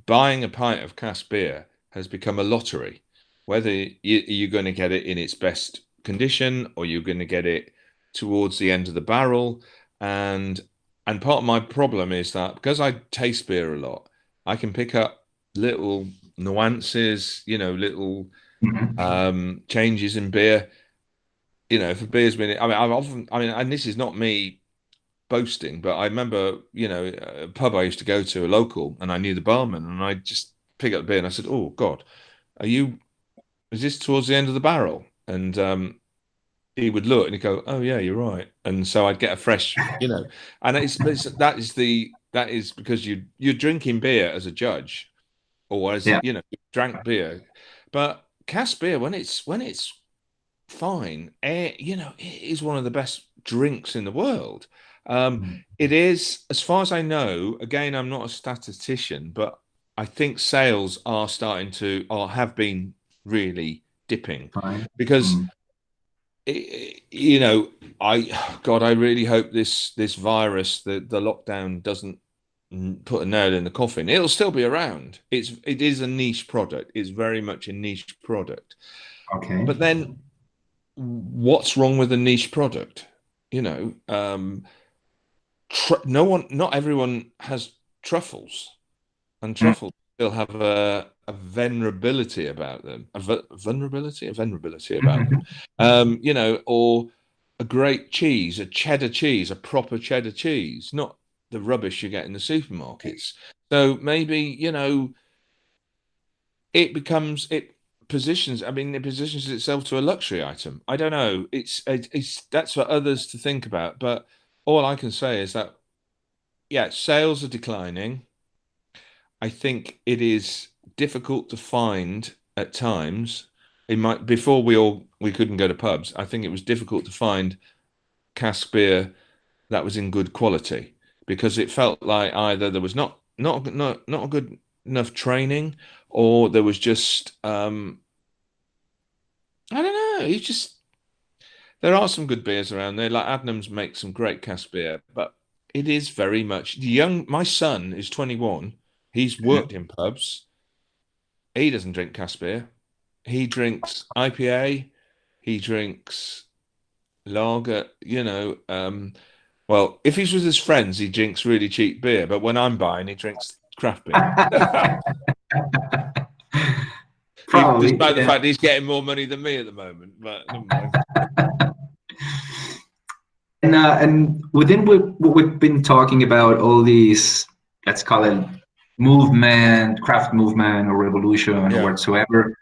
buying a pint of cask beer has become a lottery, whether you're going to get it in its best condition or you're going to get it towards the end of the barrel. And part of my problem is that because I taste beer a lot, I can pick up little nuances, little changes in beer. If a beer's been, and this is not me boasting, but I remember, a pub I used to go to, a local, and I knew the barman, and I just pick up the beer and I said, "Oh God, is this towards the end of the barrel?" And he would look and he'd go, "Oh yeah, you're right." And so I'd get a fresh, and that is because you're drinking beer as a judge, or as you drank beer, but cask beer when it's fine, it is one of the best drinks in the world. It is, as far as I know, again, I'm not a statistician, but I think sales are starting to, or have been really dipping because, I really hope this virus, the lockdown doesn't put a nail in the coffin. It'll still be around. It is a niche product. It's very much a niche product. Okay. But then what's wrong with a niche product? Not everyone has truffles, and truffles still have a venerability about them, a venerability about them. Or a great cheese, a cheddar cheese, a proper cheddar cheese, not the rubbish you get in the supermarkets. So maybe, it positions itself to a luxury item. I don't know. It's that's for others to think about. But all I can say is that, yeah, sales are declining. I think it is difficult to find at times. Before we couldn't go to pubs. I think it was difficult to find cask beer that was in good quality because it felt like either there was not a good enough training, or there was just I don't know. There are some good beers around there. Like Adnams makes some great cask beer, but it is very much young. My son is 21. He's worked in pubs. He doesn't drink cask beer. He drinks IPA. He drinks lager. Well, if he's with his friends, he drinks really cheap beer. But when I'm buying, he drinks craft beer. Probably, despite the fact he's getting more money than me at the moment, but never mind. And within what we've been talking about, all these, let's call it craft movement or revolution or whatsoever,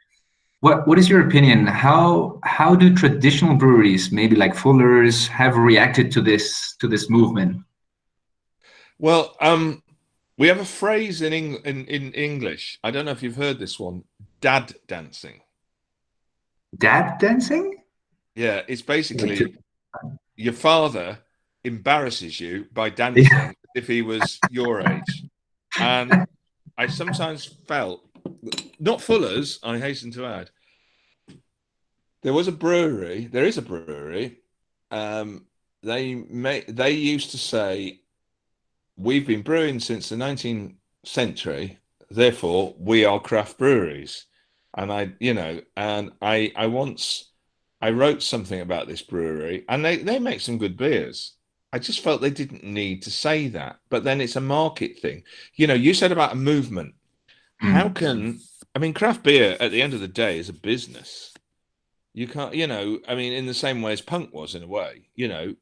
what is your opinion? How do traditional breweries, maybe like Fuller's, have reacted to this movement? Well, we have a phrase in English. I don't know if you've heard this one. Dad dancing. Dad dancing? Yeah, it's basically your father embarrasses you by dancing if he was your age. And I sometimes felt, not Fuller's, I hasten to add, There was a brewery. There is a brewery. They used to say, we've been brewing since the 19th century, therefore we are craft breweries. And I wrote something about this brewery, and they make some good beers. I just felt they didn't need to say that. But then it's a market thing. You said about a movement. Craft beer at the end of the day is a business. You can't, in the same way as punk was in a way,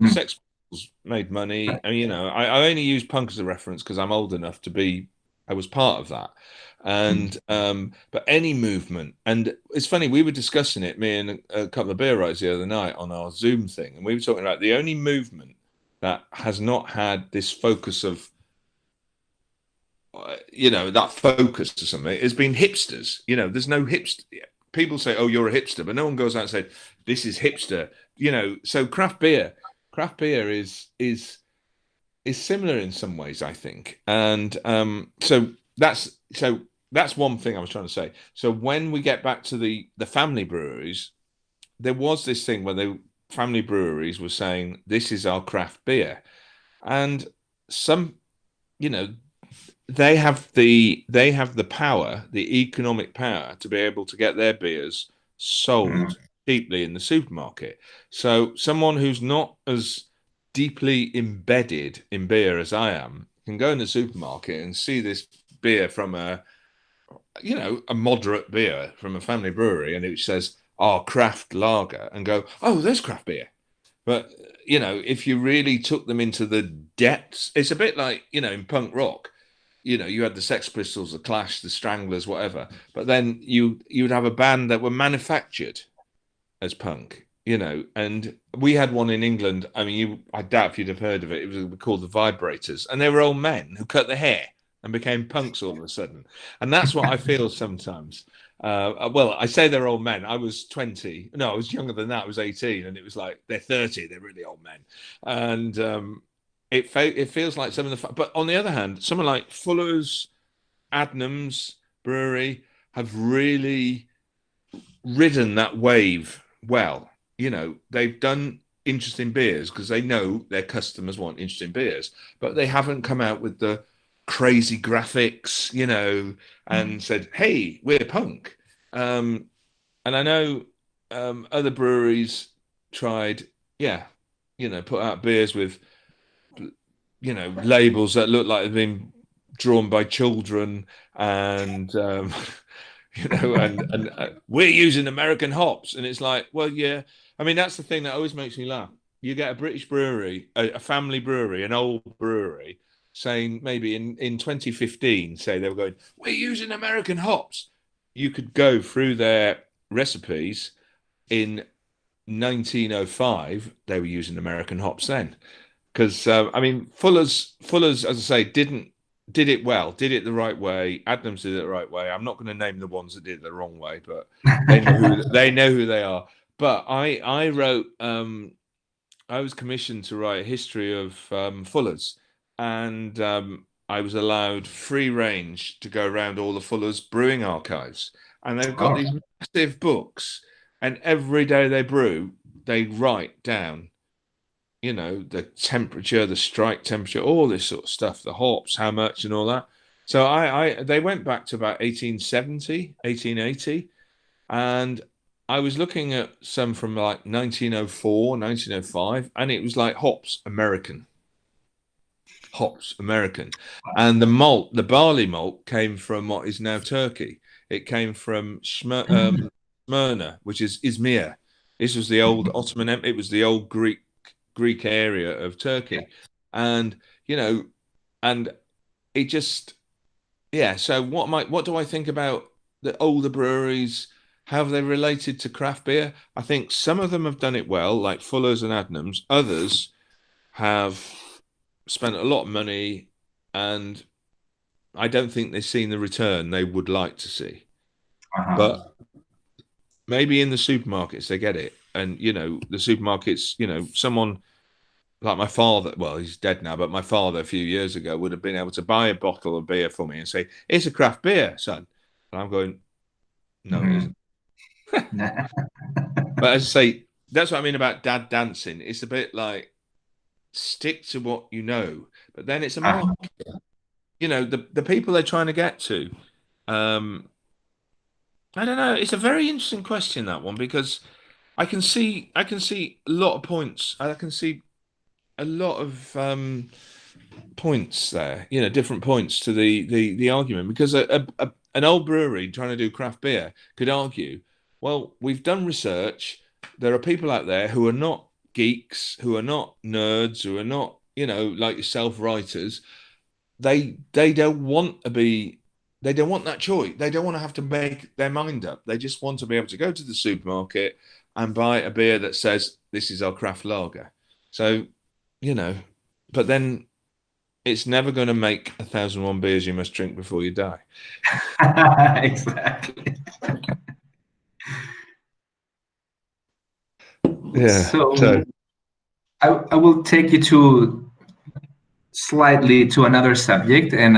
Sex Pistols made money. I only use punk as a reference because I'm old enough I was part of that. And, but any movement, and it's funny, we were discussing it, me and a couple of beer rides the other night on our Zoom thing. And we were talking about the only movement that has not had this focus of, that focus to something has been hipsters. There's no hipster. People say, "Oh, you're a hipster," but no one goes out and says, "This is hipster." So craft beer is similar in some ways, I think. And so that's one thing I was trying to say. So when we get back to the family breweries, there was this thing where the family breweries were saying, "This is our craft beer," and some, they have the power, the economic power, to be able to get their beers sold cheaply in the supermarket. So someone who's not as deeply embedded in beer as I am can go in the supermarket and see this beer from a moderate beer from a family brewery, and it says, "Oh, craft lager," and go, "Oh, there's craft beer." But if you really took them into the depths, it's a bit like in punk rock. You had the Sex Pistols, the Clash, the Stranglers, whatever. But then you'd have a band that were manufactured as punk, and we had one in England. I doubt if you'd have heard of it. It was called the Vibrators, and they were old men who cut their hair and became punks all of a sudden. And that's what I feel sometimes. Well, I say they're old men. I was 20. No, I was younger than that. I was 18, and it was like they're 30. They're really old men, and it feels like some of the. But on the other hand, someone like Fuller's, Adnams Brewery have really ridden that wave well. They've done interesting beers because they know their customers want interesting beers, but they haven't come out with the crazy graphics, and said, "Hey, we're punk." And I know other breweries tried, put out beers with labels that look like they've been drawn by children, and we're using American hops, and it's like, well, yeah. That's the thing that always makes me laugh. You get a British brewery, a family brewery, an old brewery, saying maybe in 2015, say they were going, "We're using American hops." You could go through their recipes in 1905, they were using American hops then. Because Fuller's, as I say, did it well, did it the right way. Adams did it the right way. I'm not going to name the ones that did it the wrong way, but they know who they are. But I wrote, I was commissioned to write a history of Fuller's, and I was allowed free range to go around all the Fuller's brewing archives, and they've got these massive books, and every day they brew, they write down the temperature, the strike temperature, all this sort of stuff, the hops, how much, and all that. So they went back to about 1870, 1880, and I was looking at some from like 1904, 1905, and it was like hops American. And the barley malt came from what is now Turkey. It came from Smyrna, which is Izmir. This was the old Ottoman Empire. It was the old Greek area of Turkey, and and it just, so what do I think about the older breweries? How have they related to craft beer? I think some of them have done it well, like Fuller's and Adnams. Others have spent a lot of money, and I don't think they've seen the return they would like to see. But maybe in the supermarkets they get it, and the supermarkets, someone like my father, well, he's dead now, but my father a few years ago would have been able to buy a bottle of beer for me and say, "It's a craft beer, son." And I'm going, "No, it isn't." But as I say, that's what I mean about dad dancing. It's a bit like stick to what you know, but then it's a market. You know, the people they're trying to get to. I don't know. It's a very interesting question, that one, because I can see a lot of points. I can see a lot of points there. You know, different points to the argument, because an old brewery trying to do craft beer could argue, well, we've done research. There are people out there who are not geeks, who are not nerds, who are not, you know, like yourself, writers. They don't want to be. They don't want that choice. They don't want to have to make their mind up. They just want to be able to go to the supermarket and buy a beer that says this is our craft lager. So, you know, but then it's never going to make 1,001 beers you must drink before you die. Exactly. Yeah. So I will take you to slightly to another subject, and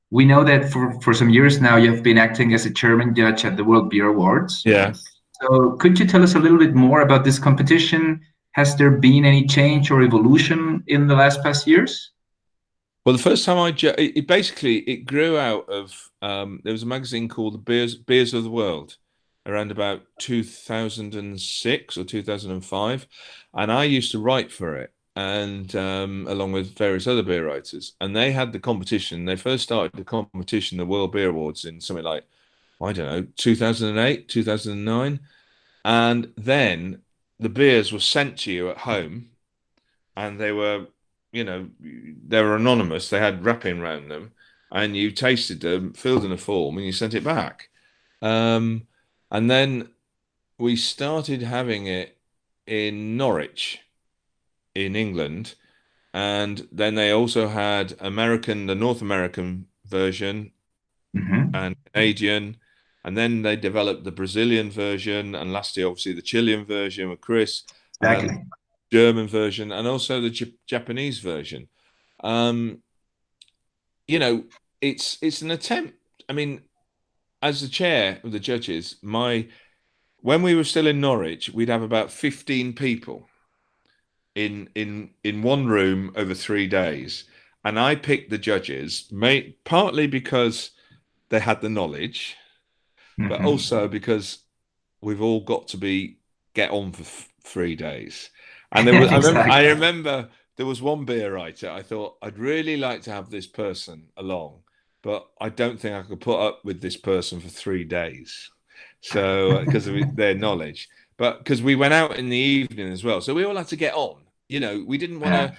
we know that for some years now you've been acting as a chairman judge at the World Beer Awards. Yeah. So could you tell us a little bit more about this competition? Has there been any change or evolution in the last past years? Well, the first time it basically it grew out of there was a magazine called the Beers of the World around about 2006 or 2005, and I used to write for it, and along with various other beer writers, and they had the competition. They first started the competition, the World Beer Awards, in something like, I don't know, 2008, 2009, and then the beers were sent to you at home, and they were, you know, they were anonymous. They had wrapping around them, and you tasted them, filled in a form, and you sent it back. And then we started having it in Norwich, in England, and then they also had the North American version, and Canadian, and then they developed the Brazilian version, and last year, obviously, the Chilean version with Chris. Exactly. German version, and also the Japanese version. You know, it's an attempt. I mean, as the chair of the judges, when we were still in Norwich, we'd have about 15 people in one room over 3 days, and I picked the judges, partly because they had the knowledge, but also because we've all got to get on for 3 days. And there was, Exactly. I remember there was one beer writer. I thought I'd really like to have this person along, but I don't think I could put up with this person for 3 days. So because of their knowledge, but because we went out in the evening as well, so we all had to get on. You know, we didn't want to.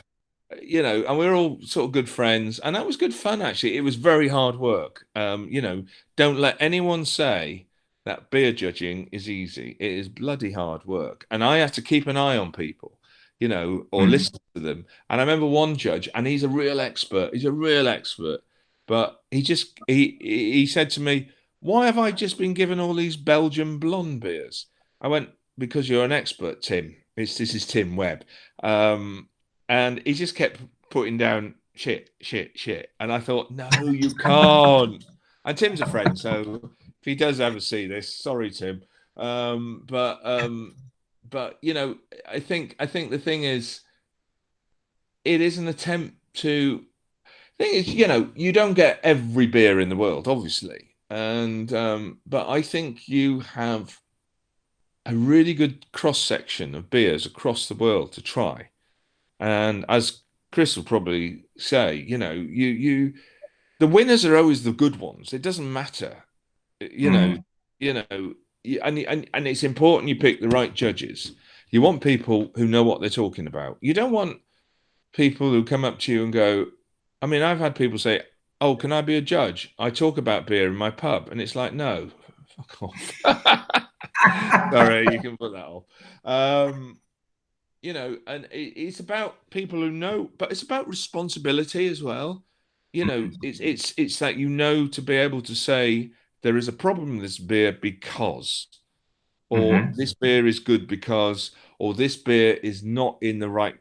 You know, and we were all sort of good friends, and that was good fun. Actually, it was very hard work. You know, don't let anyone say that beer judging is easy. It is bloody hard work, and I have to keep an eye on people, you know, or listen to them. And I remember one judge, and he's a real expert. He's a real expert, but he said to me, "Why have I just been given all these Belgian blonde beers?" I went, "Because you're an expert, Tim. This is Tim Webb." And he just kept putting down shit. And I thought, no, you can't. And Tim's a friend, so if he does ever see this, sorry, Tim. But you know, I think the thing is, it is an attempt to. Thing is, you know, you don't get every beer in the world, obviously, and but I think you have a really good cross section of beers across the world to try. And as Chris will probably say, you know, the winners are always the good ones. It doesn't matter, you know, and it's important you pick the right judges. You want people who know what they're talking about. You don't want people who come up to you and go, I mean, I've had people say, "Oh, can I be a judge? I talk about beer in my pub," and it's like, no, fuck off. Sorry, you can put that off. You know, and it's about people who know, but it's about responsibility as well. You know, it's that, you know, to be able to say there is a problem with this beer because, or this beer is good because, or this beer is not in the right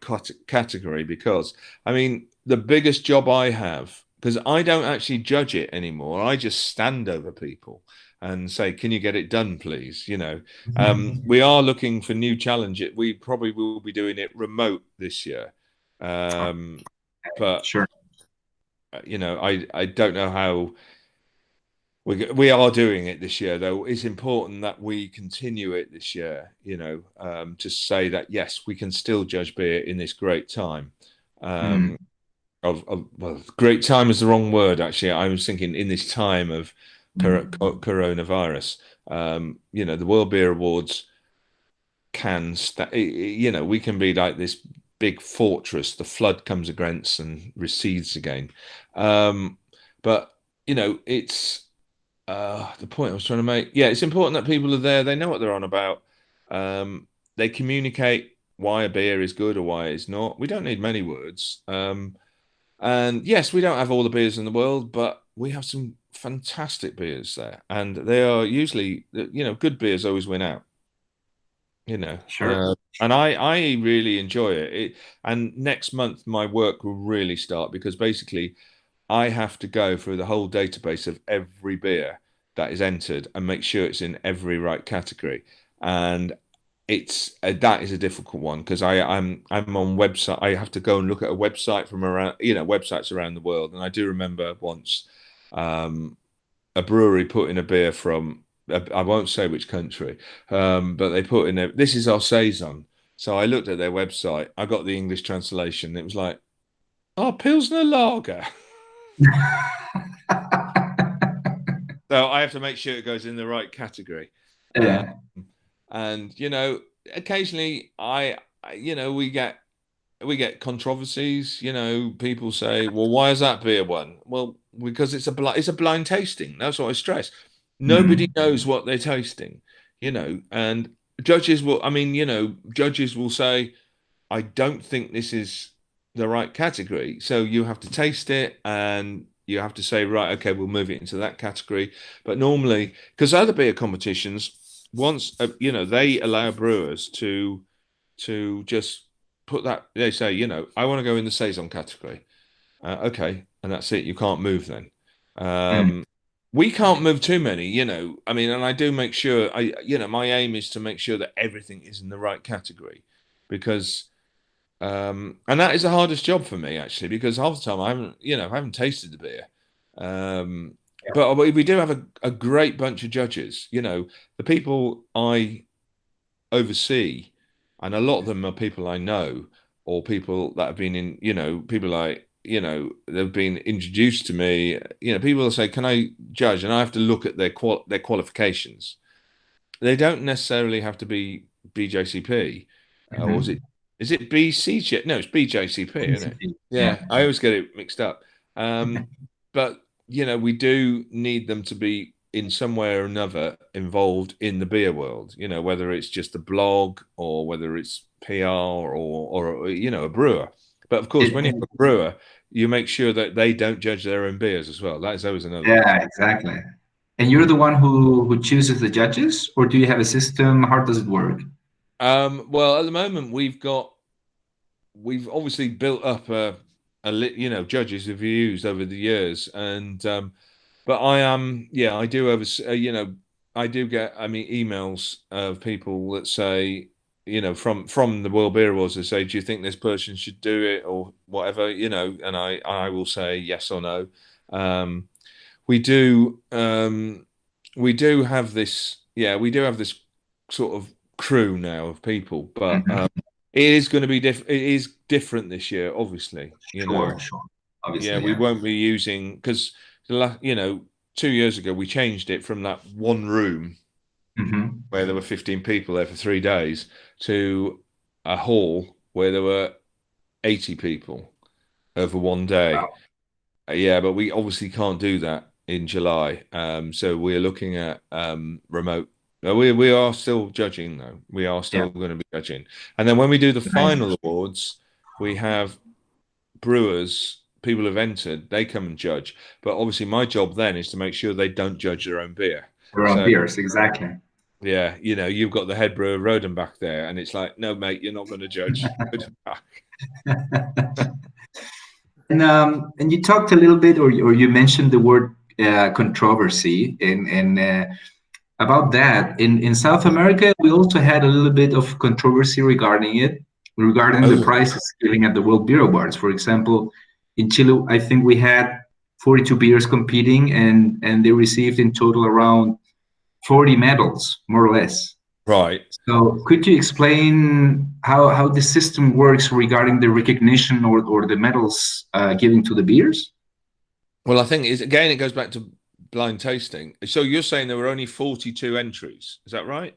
category because. I mean, the biggest job I have because I don't actually judge it anymore. I just stand over people and say, "Can you get it done, please?" We are looking for new challenges. We probably will be doing it remote this year, but Sure. I don't know how. We are doing it this year, though. It's important that we continue it this year, to say that, yes, we can still judge beer in this great time. Well, great time is the wrong word, actually. I was thinking in this time of coronavirus. The World Beer Awards we can be like this big fortress. The flood comes against and recedes again. But, it's the point I was trying to make. Yeah, it's important that people are there. They know what they're on about. They communicate why a beer is good or why it's not. We don't need many words. And yes, we don't have all the beers in the world, but we have some fantastic beers there. And they are usually, good beers always win out. Sure. And I really enjoy it. And next month, my work will really start because basically I have to go through the whole database of every beer that is entered and make sure it's in every right category. And that is a difficult one because I'm on website. I have to go and look at a website from around, websites around the world. And I do remember once a brewery put in a beer from, I won't say which country, but they put in this is our saison. So I looked at their website. I got the English translation. It was like, oh, Pilsner Lager. So I have to make sure it goes in the right category. Yeah. And occasionally we get controversies. People say, "Well, why is that beer one?" Well, because it's a blind tasting. That's what I stress. Nobody knows what they're tasting. And judges will say, "I don't think this is the right category." So you have to taste it and you have to say, right, okay, we'll move it into that category. But normally, because other beer competitions, once they allow brewers to just put that. They say, I want to go in the saison category. Okay, and that's it. You can't move then. We can't move too many. And I do make sure. My aim is to make sure that everything is in the right category, because. And that is the hardest job for me actually, because half the time I haven't tasted the beer. But we do have a great bunch of judges. The people I oversee, and a lot of them are people I know or people that have been in. People like they've been introduced to me. People will say, "Can I judge?" And I have to look at their qualifications. They don't necessarily have to be BJCP, or is it BCG? No, it's BJCP, isn't it? Yeah, I always get it mixed up. But we do need them to be in some way or another involved in the beer world. Whether it's just a blog or whether it's PR or a brewer. But of course, when you're a brewer, you make sure that they don't judge their own beers as well. That is always another. Yeah, exactly. And you're the one who chooses the judges, or do you have a system? How does it work? Well, at the moment, we've obviously built up judges who've used over the years, and but I do I do get emails of people that say from the World Beer Awards, they say, do you think this person should do it or whatever, and I will say yes or no. We do have this sort of crew now of people, but it is going to be it is different this year, obviously. Sure. Obviously, we won't be using, because 2 years ago we changed it from that one room where there were 15 people there for 3 days to a hall where there were 80 people over one day. Wow. But we obviously can't do that in July. So we're looking at remote. We are still judging, though. We are still going to be judging. And then when we do the final awards, we have brewers, people who've entered, they come and judge. But obviously my job then is to make sure they don't judge their own beer. Their own beers, exactly. Yeah, you've got the head brewer Roden back there, and it's like, no, mate, you're not going to judge. And you talked a little bit, or you mentioned the word controversy, and about that. In South America, we also had a little bit of controversy regarding it, regarding the prizes given at the World Beer Awards. For example, in Chile, I think we had 42 beers competing, and they received in total around 40 medals, more or less. Right. So could you explain how the system works regarding the recognition or the medals given to the beers? Well, I think it goes back to blind tasting. So you're saying there were only 42 entries. Is that right?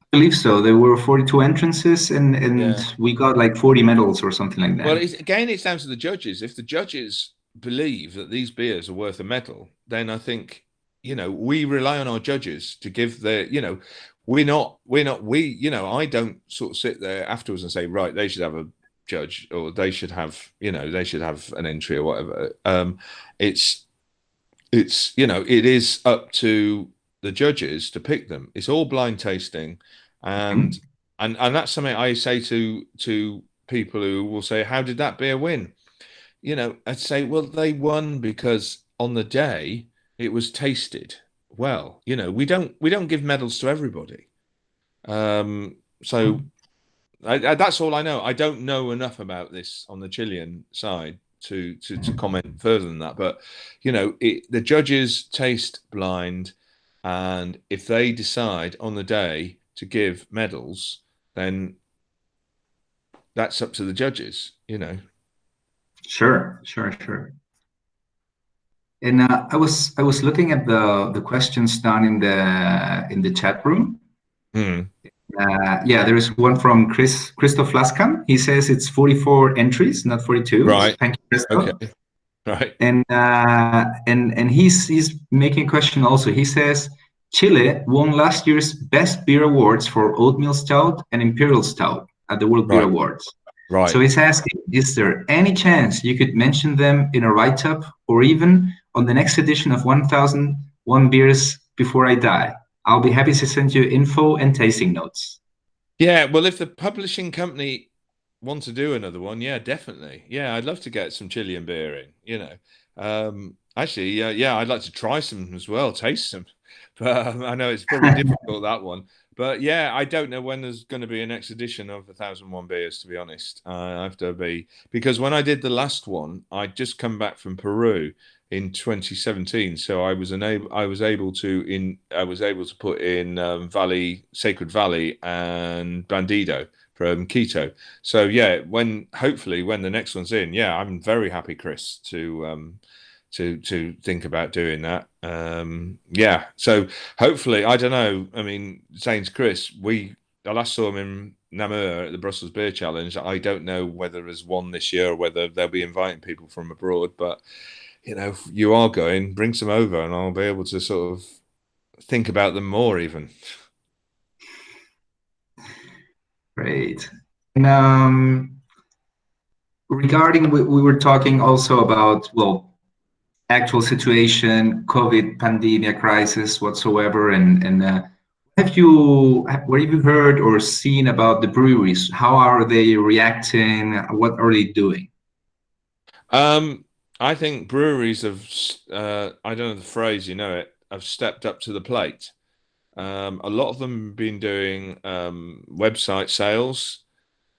I believe so. There were 42 entrances, and we got like 40 medals or something like that. Well, it's down to the judges. If the judges believe that these beers are worth a medal, then I think, we rely on our judges to give their, I don't sort of sit there afterwards and say, right, they should have a judge, or they should have an entry or whatever. It is up to the judges to pick them. It's all blind tasting, and that's something I say to people who will say, how did that beer win? I'd say, well, they won because on the day it was tasted well. We don't give medals to everybody. So that's all I know. I don't know enough about this on the Chilean side to comment further than that. But the judges taste blind, and if they decide on the day to give medals, then that's up to the judges. Sure. And I was looking at the questions done in the chat room. There is one from Christoph Laskan. He says it's 44 entries, not 42. Right. Thank you, Christoph. Okay. Right. And he's making a question also. He says Chile won last year's Best Beer Awards for Oatmeal Stout and Imperial Stout at the World Beer Awards. Right. So he's asking, is there any chance you could mention them in a write-up or even on the next edition of 1001 Beers Before I Die? I'll be happy to send you info and tasting notes. Yeah, well, if the publishing company want to do another one, yeah, definitely. Yeah, I'd love to get some Chilean beer in, Actually, I'd like to try some as well, taste some. But I know it's probably difficult, that one. But yeah, I don't know when there's going to be a next edition of 1001 Beers, to be honest. I have to be, because when I did the last one, I'd just come back from Peru in 2017, so I was able to put in Sacred Valley and Bandido from Quito. So yeah, hopefully when the next one's in, yeah, I'm very happy, Chris, to think about doing that. So hopefully, I don't know. I mean, saying to Chris, I last saw him in Namur at the Brussels Beer Challenge. I don't know whether there's one this year or whether they'll be inviting people from abroad, but if you are going, bring some over and I'll be able to sort of think about them more even. Great. And regarding, we were talking also about, actual situation, COVID pandemic crisis whatsoever, and what have you heard or seen about the breweries? How are they reacting? What are they doing? I think breweries have, I don't know the phrase, have stepped up to the plate. A lot of them have been doing website sales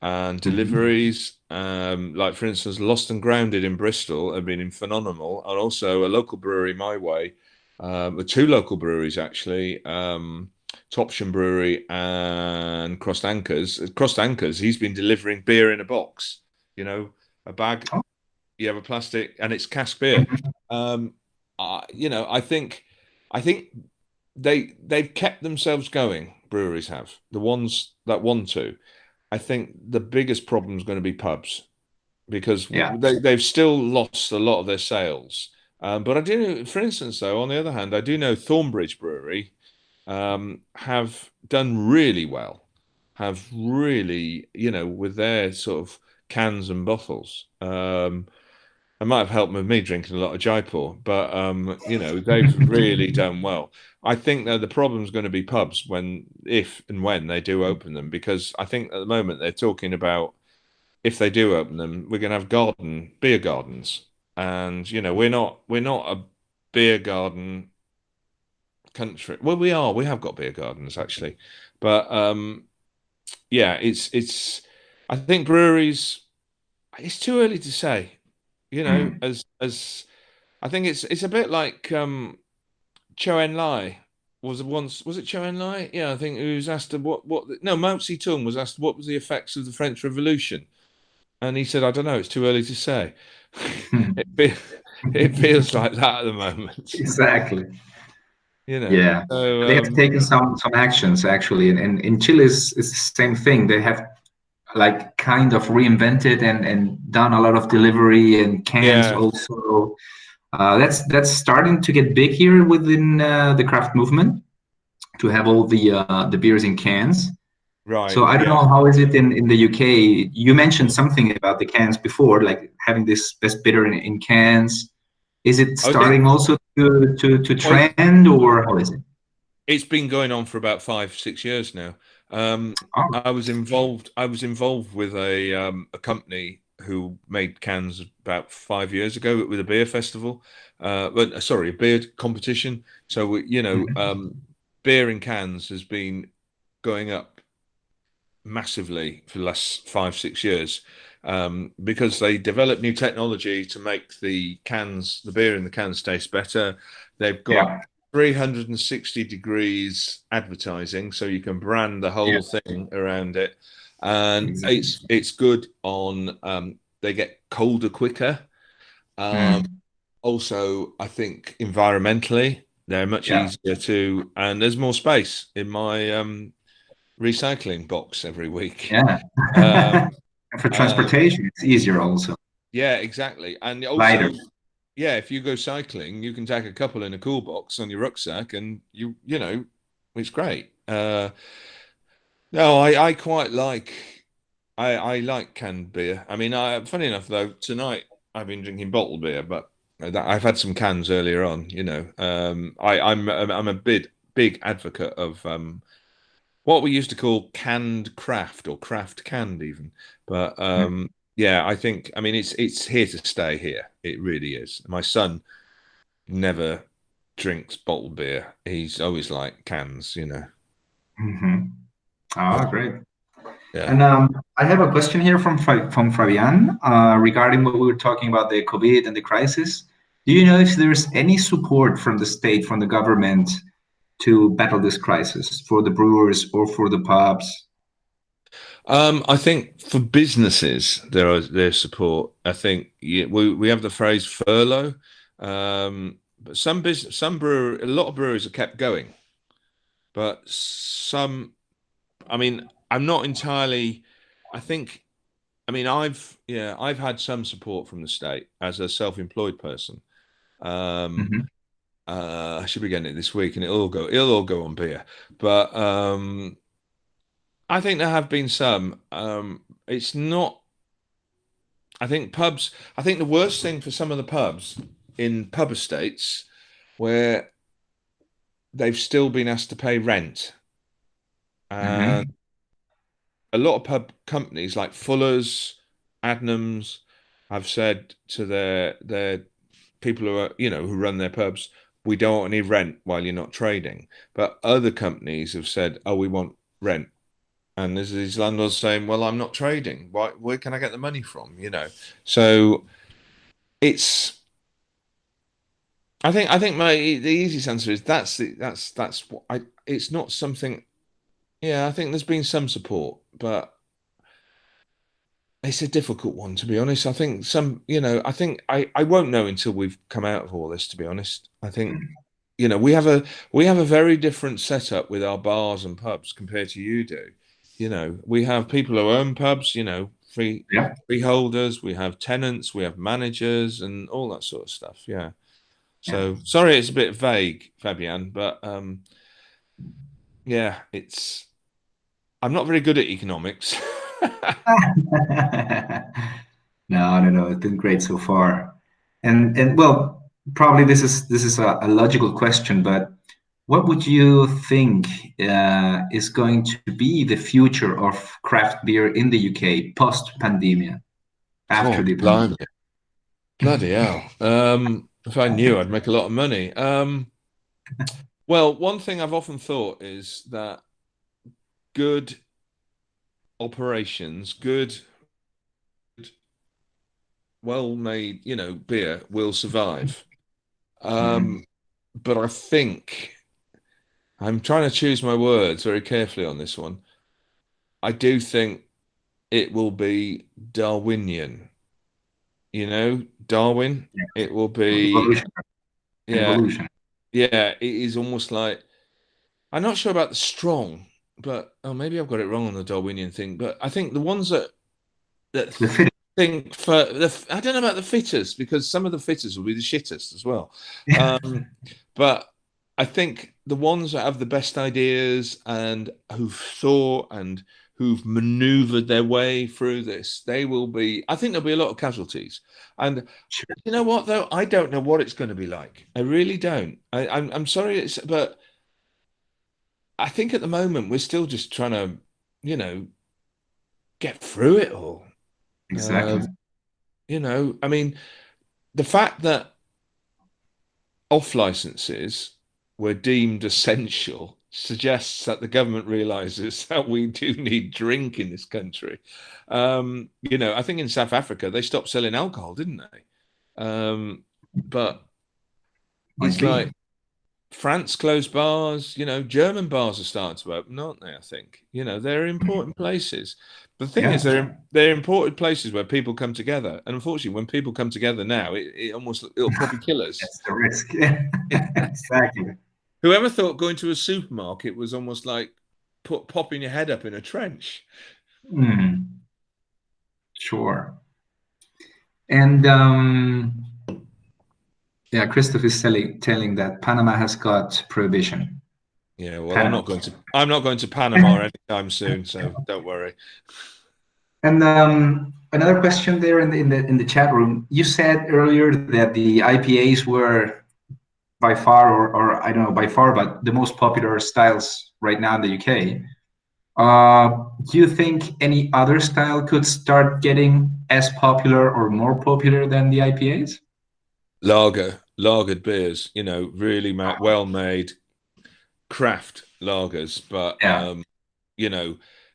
and deliveries. Like, for instance, Lost and Grounded in Bristol have been phenomenal. And also a local brewery my way, two local breweries, actually, Topsham Brewery and Crossed Anchors. Crossed Anchors, he's been delivering beer in a box, a bag. You have a plastic, and it's cask beer. I think they've kept themselves going. Breweries have, the ones that want to. I think the biggest problem is going to be pubs, because they've still lost a lot of their sales. But I do know, for instance, though, on the other hand, I do know Thornbridge Brewery have done really well, have really, with their sort of cans and bottles. It might have helped with me drinking a lot of Jaipur, but they've really done well. I think that the problem is going to be pubs if and when they do open them, because I think at the moment they're talking about if they do open them, we're going to have beer gardens, and we're not a beer garden country. Well, we are. We have got beer gardens actually, but yeah, it's. I think breweries. It's too early to say. As I think it's a bit like Chou En-lai was it Chou En-lai? Yeah, I think who was asked no, Mao Zedong was asked what was the effects of the French Revolution, and he said, I don't know, it's too early to say. it, fe- it feels like that at the moment. Exactly. Yeah. So They have taken some actions actually, and in Chile it's the same thing. They have like kind of reinvented and done a lot of delivery and cans also. That's starting to get big here within the craft movement, to have all the beers in cans. Right. So I don't know, how is it in the UK? You mentioned something about the cans before, like having this best bitter in cans. Is it starting also to trend, or how is it? It's been going on for about 5-6 years now. I was involved with a company who made cans about 5 years ago with a beer festival. Sorry, a beer competition. So beer in cans has been going up massively for the last 5-6 years, because they developed new technology to make the beer in the cans taste better. They've got 360 degrees advertising, so you can brand the whole thing around it, and it's good on they get colder quicker. Also, I think environmentally they're much easier to, and there's more space in my recycling box every week. For transportation it's easier also. Yeah, exactly. And also lighter. Yeah, if you go cycling, you can take a couple in a cool box on your rucksack, and it's great. No, I quite like I like canned beer. I mean, funny enough though, tonight I've been drinking bottled beer, but I've had some cans earlier on. I'm a big advocate of what we used to call canned craft, or craft canned even. But yeah, I think, I mean, it's here to stay here. It really is. My son never drinks bottled beer. He's always like cans. Great. Yeah. And I have a question here from Fabian regarding what we were talking about, the COVID and the crisis. Do you know if there's any support from the state, from the government, to battle this crisis for the brewers or for the pubs? I think for businesses there's support. I think we have the phrase furlough, but a lot of breweries are kept going, but some. I mean, I'm not entirely. I think. I mean, I've had some support from the state as a self-employed person. I should be getting it this week, and it'll all go on beer. But I think there have been some. It's not. I think pubs. I think the worst thing for some of the pubs in pub estates where they've still been asked to pay rent, and a lot of pub companies like Fuller's, Adnams, have said to their people who run their pubs, we don't want any rent while you're not trading. But other companies have said, oh, we want rent. And there's these landlords saying, well, I'm not trading. Where can I get the money from? So it's. I think the easiest answer is that's what it's not something. Yeah, I think there's been some support, but it's a difficult one, to be honest. I think I won't know until we've come out of all this, to be honest. I think, we have a very different setup with our bars and pubs compared to you do. We have people who own pubs, freeholders, we have tenants, we have managers, and all that sort of stuff. Yeah. So sorry, it's a bit vague, Fabian, but yeah, I'm not very good at economics. No, it's been great so far. And well, probably this is a logical question, but what would you think is going to be the future of craft beer in the UK post-pandemia, after the pandemic? Bloody hell. If I knew, I'd make a lot of money. Well, one thing I've often thought is that good operations, good, well-made, beer will survive. But I think I'm trying to choose my words very carefully on this one. I do think it will be Darwinian. Darwin. Yeah. It will be, Evolution. yeah, Evolution. yeah. It is almost like I'm not sure about the strong, but maybe I've got it wrong on the Darwinian thing. But I think the ones that The fit. think for I don't know about the fitters, because some of the fitters will be the shittest as well. But I think the ones that have the best ideas and who've thought and who've maneuvered their way through this, I think there'll be a lot of casualties. And Sure. you know what, though? I don't know what it's going to be like. I really don't. I'm sorry, but I think at the moment we're still just trying to, get through it all. Exactly. I mean, the fact that off licenses were deemed essential suggests that the government realizes that we do need drink in this country. I think in South Africa they stopped selling alcohol, didn't they? But it's like France closed bars, German bars are starting to open, aren't they? I think, they're important places. The thing is, they're important places where people come together. And unfortunately, when people come together now, it'll probably kill us. That's the risk. Exactly. Whoever thought going to a supermarket was almost like popping your head up in a trench? Sure. And Christoph is telling that Panama has got prohibition. Yeah, well, I'm not going to Panama anytime soon, so don't worry. And another question there in the chat room. You said earlier that the IPAs were by far, or I don't know by far, but the most popular styles right now in the UK. Do you think any other style could start getting as popular or more popular than the IPAs? Lagered beers, really well-made craft lagers, but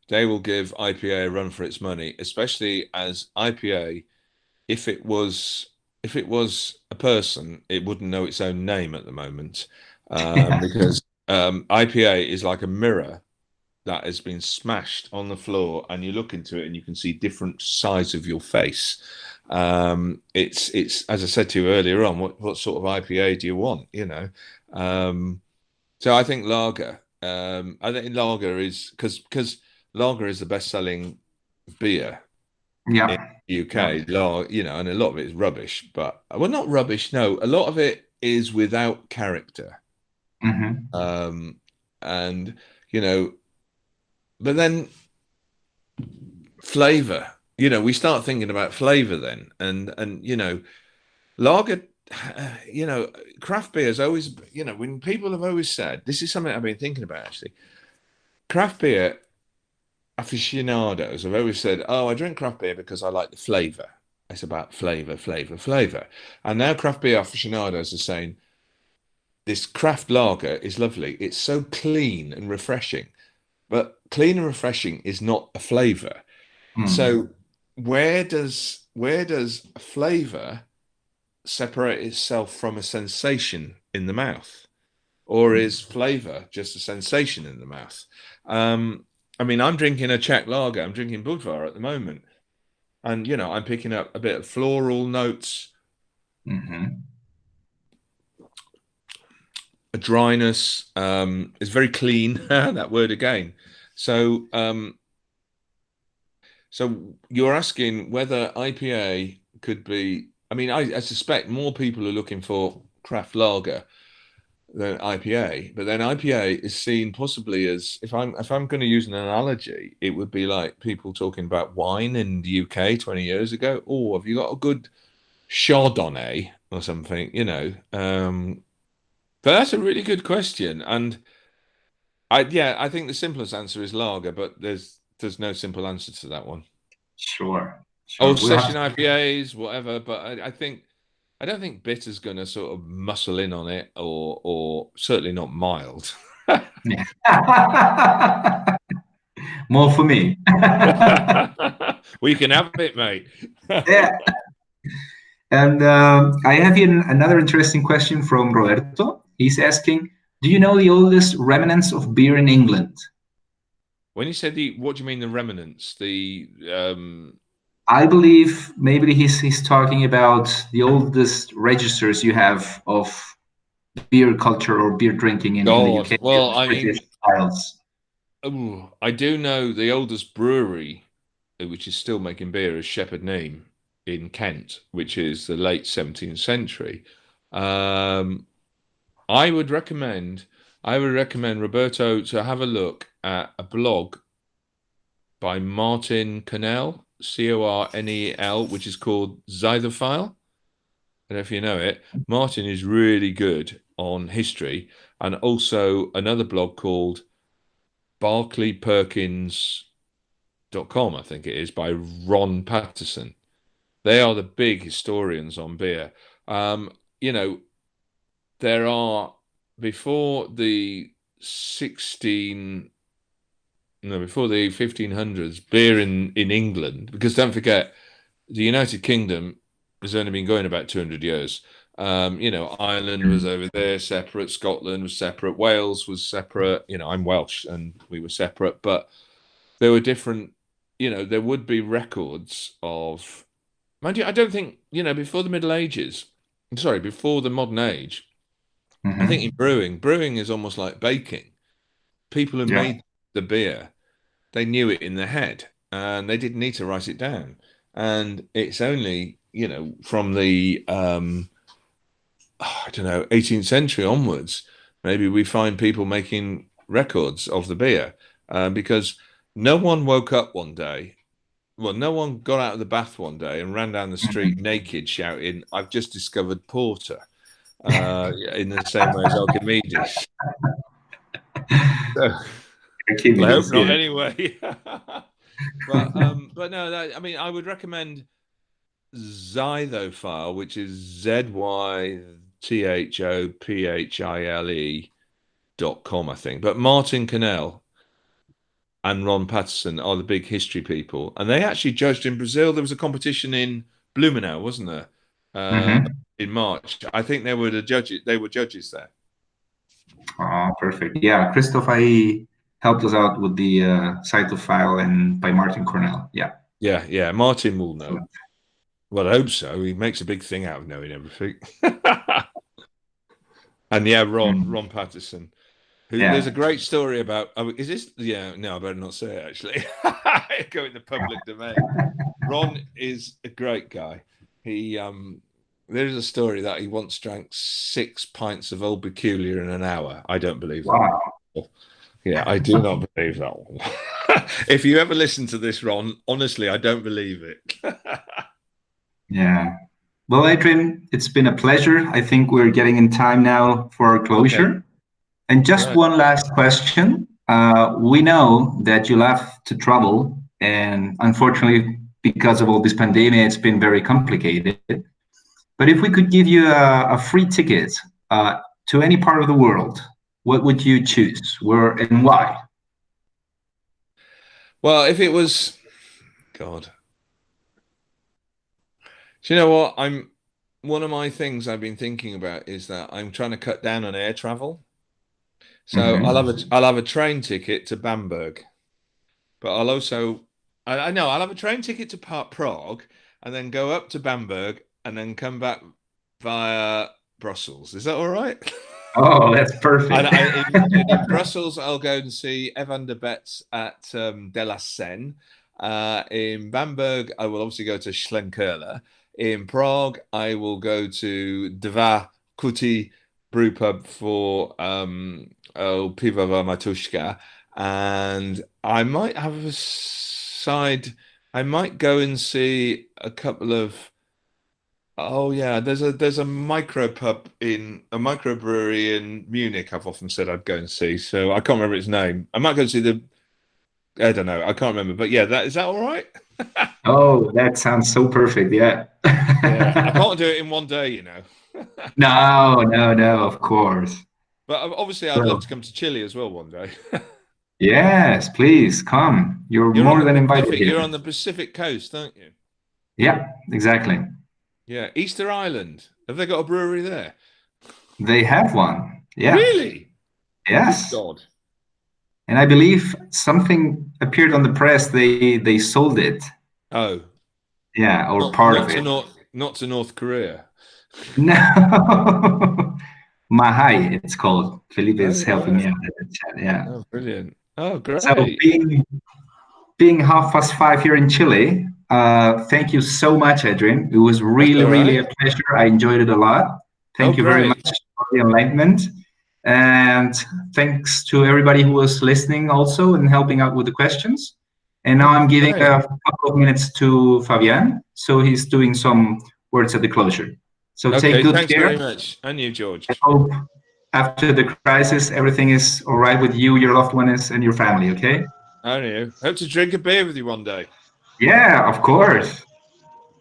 they will give IPA a run for its money, especially as IPA, if it was a person, it wouldn't know its own name at the moment, because IPA is like a mirror that has been smashed on the floor, and you look into it and you can see different sides of your face. It's as I said to you earlier on, what sort of IPA do you want? So I think lager. I think lager is because lager is the best-selling beer in the UK. And a lot of it is rubbish, but not rubbish. No, a lot of it is without character. And but then flavor. We start thinking about flavor then, and lager. Craft beer has always, when people have always said, this is something I've been thinking about actually. Craft beer aficionados have always said, "Oh, I drink craft beer because I like the flavor. It's about flavor, flavor, flavor." And now craft beer aficionados are saying, "This craft lager is lovely. It's so clean and refreshing." But clean and refreshing is not a flavor. So where does a flavor separate itself from a sensation in the mouth, or is flavor just a sensation in the mouth? I mean, I'm drinking a Czech lager. I'm drinking Budvar at the moment, and I'm picking up a bit of floral notes, a dryness. It's very clean. That word again. So, so you're asking whether IPA could be. I mean, I suspect more people are looking for craft lager than IPA, but then IPA is seen possibly as, if I'm going to use an analogy, it would be like people talking about wine in the UK 20 years ago. Oh, have you got a good Chardonnay or something? But that's a really good question, and I think the simplest answer is lager, but there's no simple answer to that one. Sure. Old We'll have session IPAs, whatever, but I don't think bitter's going to sort of muscle in on it, or certainly not mild. more for me. Well, you can have it, mate. Yeah. And I have here another interesting question from Roberto. He's asking, do you know the oldest remnants of beer in England? When you said what do you mean the remnants? I believe maybe he's talking about the oldest registers you have of beer culture or beer drinking in the God. UK. Well, I British mean, styles. I do know the oldest brewery, which is still making beer, is Shepherd Neame in Kent, which is the late 17th century. I would recommend Roberto to have a look at a blog by Martin Cornell, Cornel, which is called Zythophile. I don't know if you know it. Martin is really good on history, and also another blog called BarclayPerkins.com, I think it is, by Ron Patterson. They are the big historians on beer. You know, there are before the 1500s, beer in England, because don't forget, the United Kingdom has only been going about 200 years. Ireland was over there separate, Scotland was separate, Wales was separate. I'm Welsh and we were separate, but there were different, there would be records of, mind you, I don't think, before the Middle Ages, before the modern age, I think in brewing is almost like baking. People who made the beer, they knew it in their head and they didn't need to write it down. And it's only, from the, I don't know, 18th century onwards, maybe we find people making records of the beer because no one woke up one day. Well, no one got out of the bath one day and ran down the street naked shouting, "I've just discovered porter," in the same way as Archimedes. So, I hope not, anyway. but no, I mean, I would recommend Zythophile, which is ZYTHOPHILE.com, I think. But Martin Cornell and Ron Patterson are the big history people, and they actually judged in Brazil. There was a competition in Blumenau, wasn't there? In March. I think they were the judges. They were judges there. Oh, perfect. Yeah, Christoph, helped us out with the Cytophile and by Martin Cornell. Yeah. Martin will know. Well, I hope so. He makes a big thing out of knowing everything. And Ron Patterson. There's a great story about. Is this? Yeah, no, I better not say it. Actually, go in the public domain. Ron is a great guy. There's a story that he once drank 6 pints of Old Peculiar in an hour. I don't believe that. Wow. Yeah, I do not believe that one. If you ever listen to this, Ron, honestly, I don't believe it. Yeah. Well, Adrian, it's been a pleasure. I think we're getting in time now for our closure. Okay. And just one last question. We know that you love to travel, and unfortunately, because of all this pandemic, it's been very complicated. But if we could give you a free ticket to any part of the world, what would you choose? Where and why? Well, if it was, God. Do you know what? One of my things I've been thinking about is that I'm trying to cut down on air travel. So I'll have a train ticket to Bamberg, but I'll also I'll have a train ticket to Prague and then go up to Bamberg and then come back via Brussels. Is that all right? Oh, that's perfect. And in Brussels, I'll go and see Evan de Betz at De La Seine. In Bamberg, I will obviously go to Schlenkerla. In Prague, I will go to Dva Kuti brew pub for Pivovar Matushka, and I might have a side. I might go and see a couple of Oh yeah, there's a microbrewery in Munich. I've often said I'd go and see. So I can't remember its name. I might go and see the. I don't know. I can't remember. But yeah, that is that all right? Oh, that sounds so perfect. Yeah. Yeah, I can't do it in one day, you know. No, no, no, of course. But obviously, I'd love So, to come to Chile as well one day. yes, please come. You're You're on more the than invited Pacific. You're here. on the Pacific coast, aren't you? Yeah, exactly. Yeah, Easter Island. Have they got a brewery there? They have one. Yeah. Really? Good Yes. God. And I believe something appeared on the press. They sold it. Oh, Yeah, or not part of not to it. North Korea. No. Mahai, it's called. Felipe Oh is helping me right. out in the chat. Yeah. Oh, brilliant. Oh, So great. being 5:30 here in Chile, thank you so much, Adrian. It was That's really, all really a right. pleasure. I enjoyed it a lot. Oh, Thank you very much great. for the enlightenment. And thanks to everybody who was listening also and helping out with the questions. And now I'm giving Great. a couple of minutes to Fabian. So he's doing some words at the closure. So take Okay, good thanks care. very much. And you, George. I hope after the crisis, everything is all right with you, your loved ones, and your family, okay? I know. Hope to drink a beer with you one day. Yeah, of course.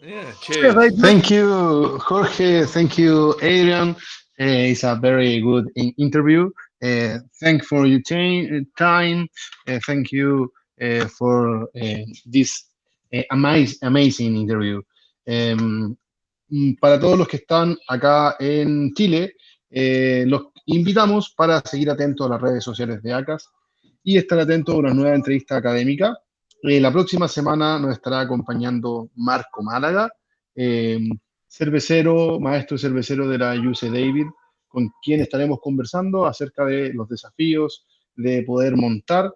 Yeah, cheers. Thank you, Jorge. Thank you, Adrian. It's a very good interview. Thank for your time. Thank you for this amazing interview. Um, para todos los que están acá en Chile, los invitamos para seguir atentos a las redes sociales de ACAS y estar atentos a una nueva entrevista académica. La próxima semana nos estará acompañando Marco Málaga, eh, cervecero, maestro cervecero de la UC David, con quien estaremos conversando acerca de los desafíos de poder montar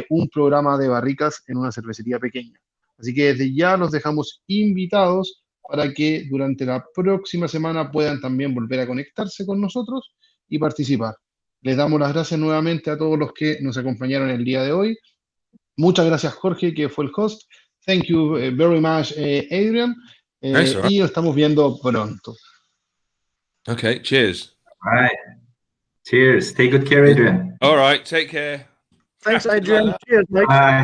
un programa de barricas en una cervecería pequeña. Así que desde ya los dejamos invitados para que durante la próxima semana puedan también volver a conectarse con nosotros y participar. Les damos las gracias nuevamente a todos los que nos acompañaron el día de hoy. Muchas gracias, Jorge, que fue el host. Thank you very much, Adrian. Thanks, all right. Y nos estamos viendo pronto. Okay, cheers. All right. Cheers. Take good care, Adrian. All right, take care. Thanks, Good Adrian. luck. Cheers, mate. Bye.